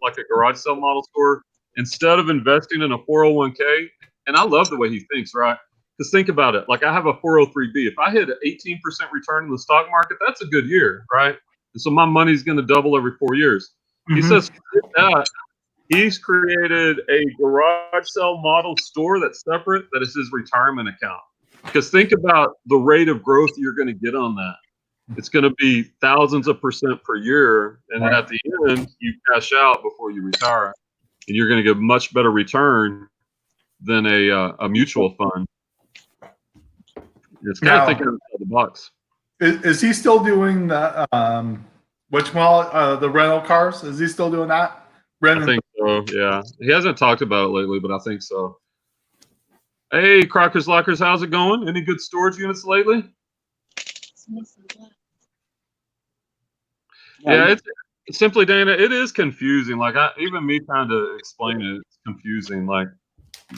like a garage sale model store. Instead of investing in a 401k, and I love the way he thinks, right? Because think about it. Like I have a 403b. If I hit an 18% return in the stock market, that's a good year, right? And so my money's going to double every 4 years. He says that he's created a garage sale model store that's separate, that is his retirement account. Because think about the rate of growth you're going to get on that. It's going to be thousands of % per year. And then at the end, you cash out before you retire. And you're going to get much better return than a mutual fund. It's kind of thinking outside the box. Is he still doing the the rental cars? Is he still doing that? I think so, yeah. He hasn't talked about it lately, but I think so. Hey, Crocker's Lockers, how's it going? Any good storage units lately? Yeah, it's Simply Dana. It is confusing. Like even me trying to explain it, it's confusing. Like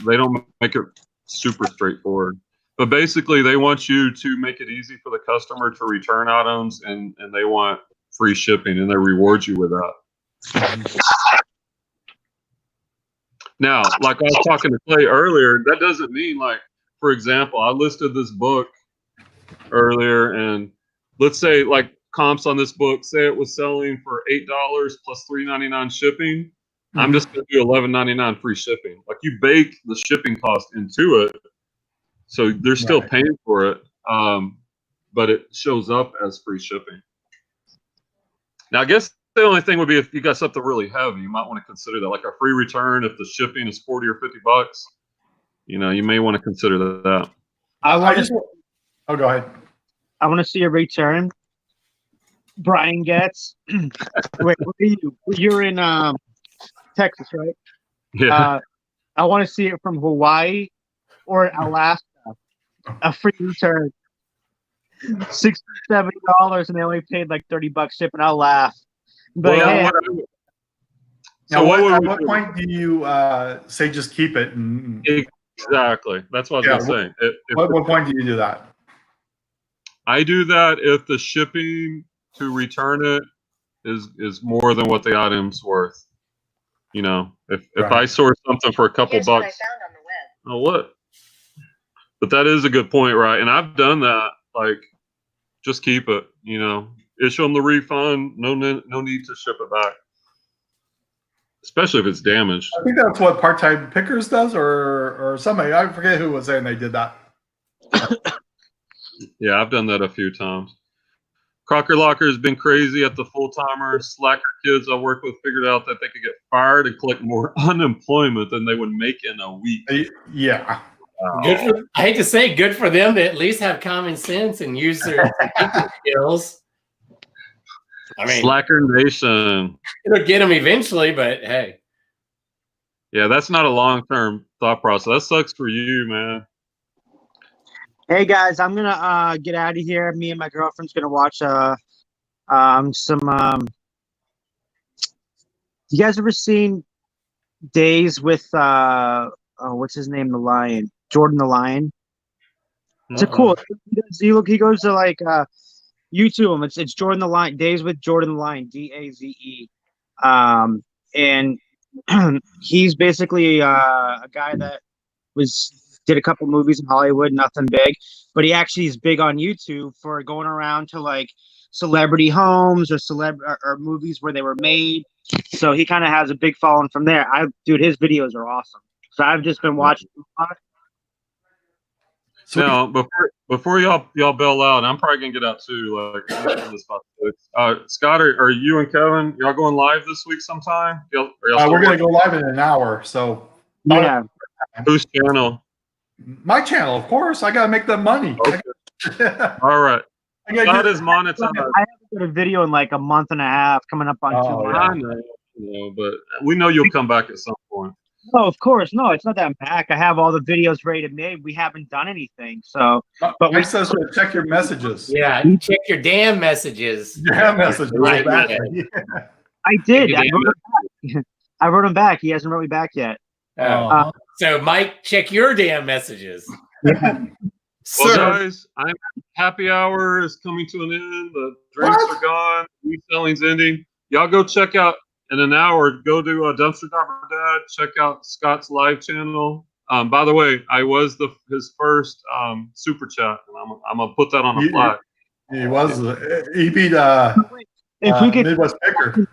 they don't make it super straightforward. But basically, they want you to make it easy for the customer to return items, and they want free shipping, and they reward you with that. Now, like I was talking to Clay earlier, that doesn't mean like, for example, I listed this book earlier, and let's say like comps on this book, say it was selling for $8 plus $3.99 shipping. I'm just going to do $11.99 free shipping. Like you bake the shipping cost into it, so they're still paying for it, but it shows up as free shipping. Now, I guess the only thing would be if you got something really heavy, you might want to consider that, like a free return. If the shipping is 40 or 50 bucks, you may want to consider that. Oh, go ahead. I want to see a return. Brian Getz. Wait, where are you? You're in Texas, right? Yeah. I want to see it from Hawaii or Alaska. A free return. $60, $70, and they only paid like $30 shipping. I'll laugh. But Well, now, at what point do you say just keep it? Exactly. That's what I was going to say. What point do you do that? I do that if the shipping to return it is more than what the item's worth. If I source something for a couple bucks. What I found on the web. Oh, what? But that is a good point, right? And I've done that. Like, just keep it. Issue them the refund. No need to ship it back, especially if it's damaged. I think that's what Part-Time Pickers does, or somebody. I forget who was saying they did that. Yeah, I've done that a few times. Crocker Locker has been crazy at the full-timers. Slacker kids I work with figured out that they could get fired and collect more unemployment than they would make in a week. Yeah. Good for, I hate to say, good for them to at least have common sense and use their skills. I mean, Slacker Nation. it'll get them eventually, but hey. Yeah, that's not a long-term thought process. That sucks for you, man. Hey guys, I'm gonna get out of here. Me and my girlfriend's gonna watch some you guys ever seen Days with what's his name, the Lion, Jordan the Lion? It's a cool. He goes to like YouTube him. It's Jordan the Lion, Days with Jordan the Lion, DAZE. And he's basically a guy that did a couple movies in Hollywood, nothing big, but he actually is big on YouTube for going around to like celebrity homes or movies where they were made. So he kind of has a big following from there. Dude, his videos are awesome. So I've just been watching a lot. Now, before y'all bail out, I'm probably gonna get out too. Scott, are you and Kevin y'all going live this week sometime? We're gonna go live in an hour. So yeah. Whose channel? My channel, of course. I gotta make that money. Okay. All right. Scott is monetized. I haven't got a video in like a month and a half, coming up on 2 months. I know, but we know you'll come back at some point. No, of course. No, it's not that I'm back. I have all the videos ready to make. We haven't done anything. So, but Mike says to check your messages. Yeah, check your damn messages. Damn messages. Right, Exactly. I did. I wrote him back. He hasn't wrote me back yet. So, Mike, check your damn messages. Well, guys, happy hour is coming to an end. The drinks are gone. Reselling's ending. Y'all go check out in an hour. Go to Dumpster Driver Dad. Check out Scott's live channel. By the way, I was his first super chat, and I'm gonna put that on a flag. He was. He beat if we get Midwest Picker.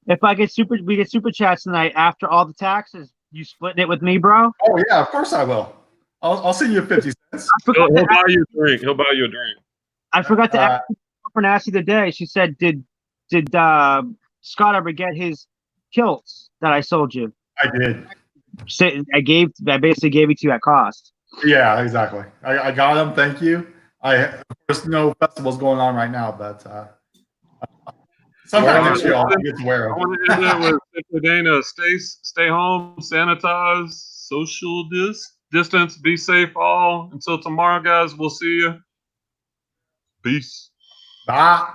If we get super chats tonight after all the taxes, you splitting it with me, bro? Oh yeah, of course I will. I'll send you 50 cents. He'll buy you a drink. He'll buy you a drink. I forgot to ask for Nasty today. She said, "Did Scott ever get his kilts that I sold you?" I did. I basically gave it to you at cost. Yeah, exactly. I got them. Thank you. There's no festivals going on right now, but sometime next year I'll get to wear them. I want to end it with Dana. Stay home, sanitize, social distance, be safe all. Until tomorrow, guys, we'll see you. Peace. Bye.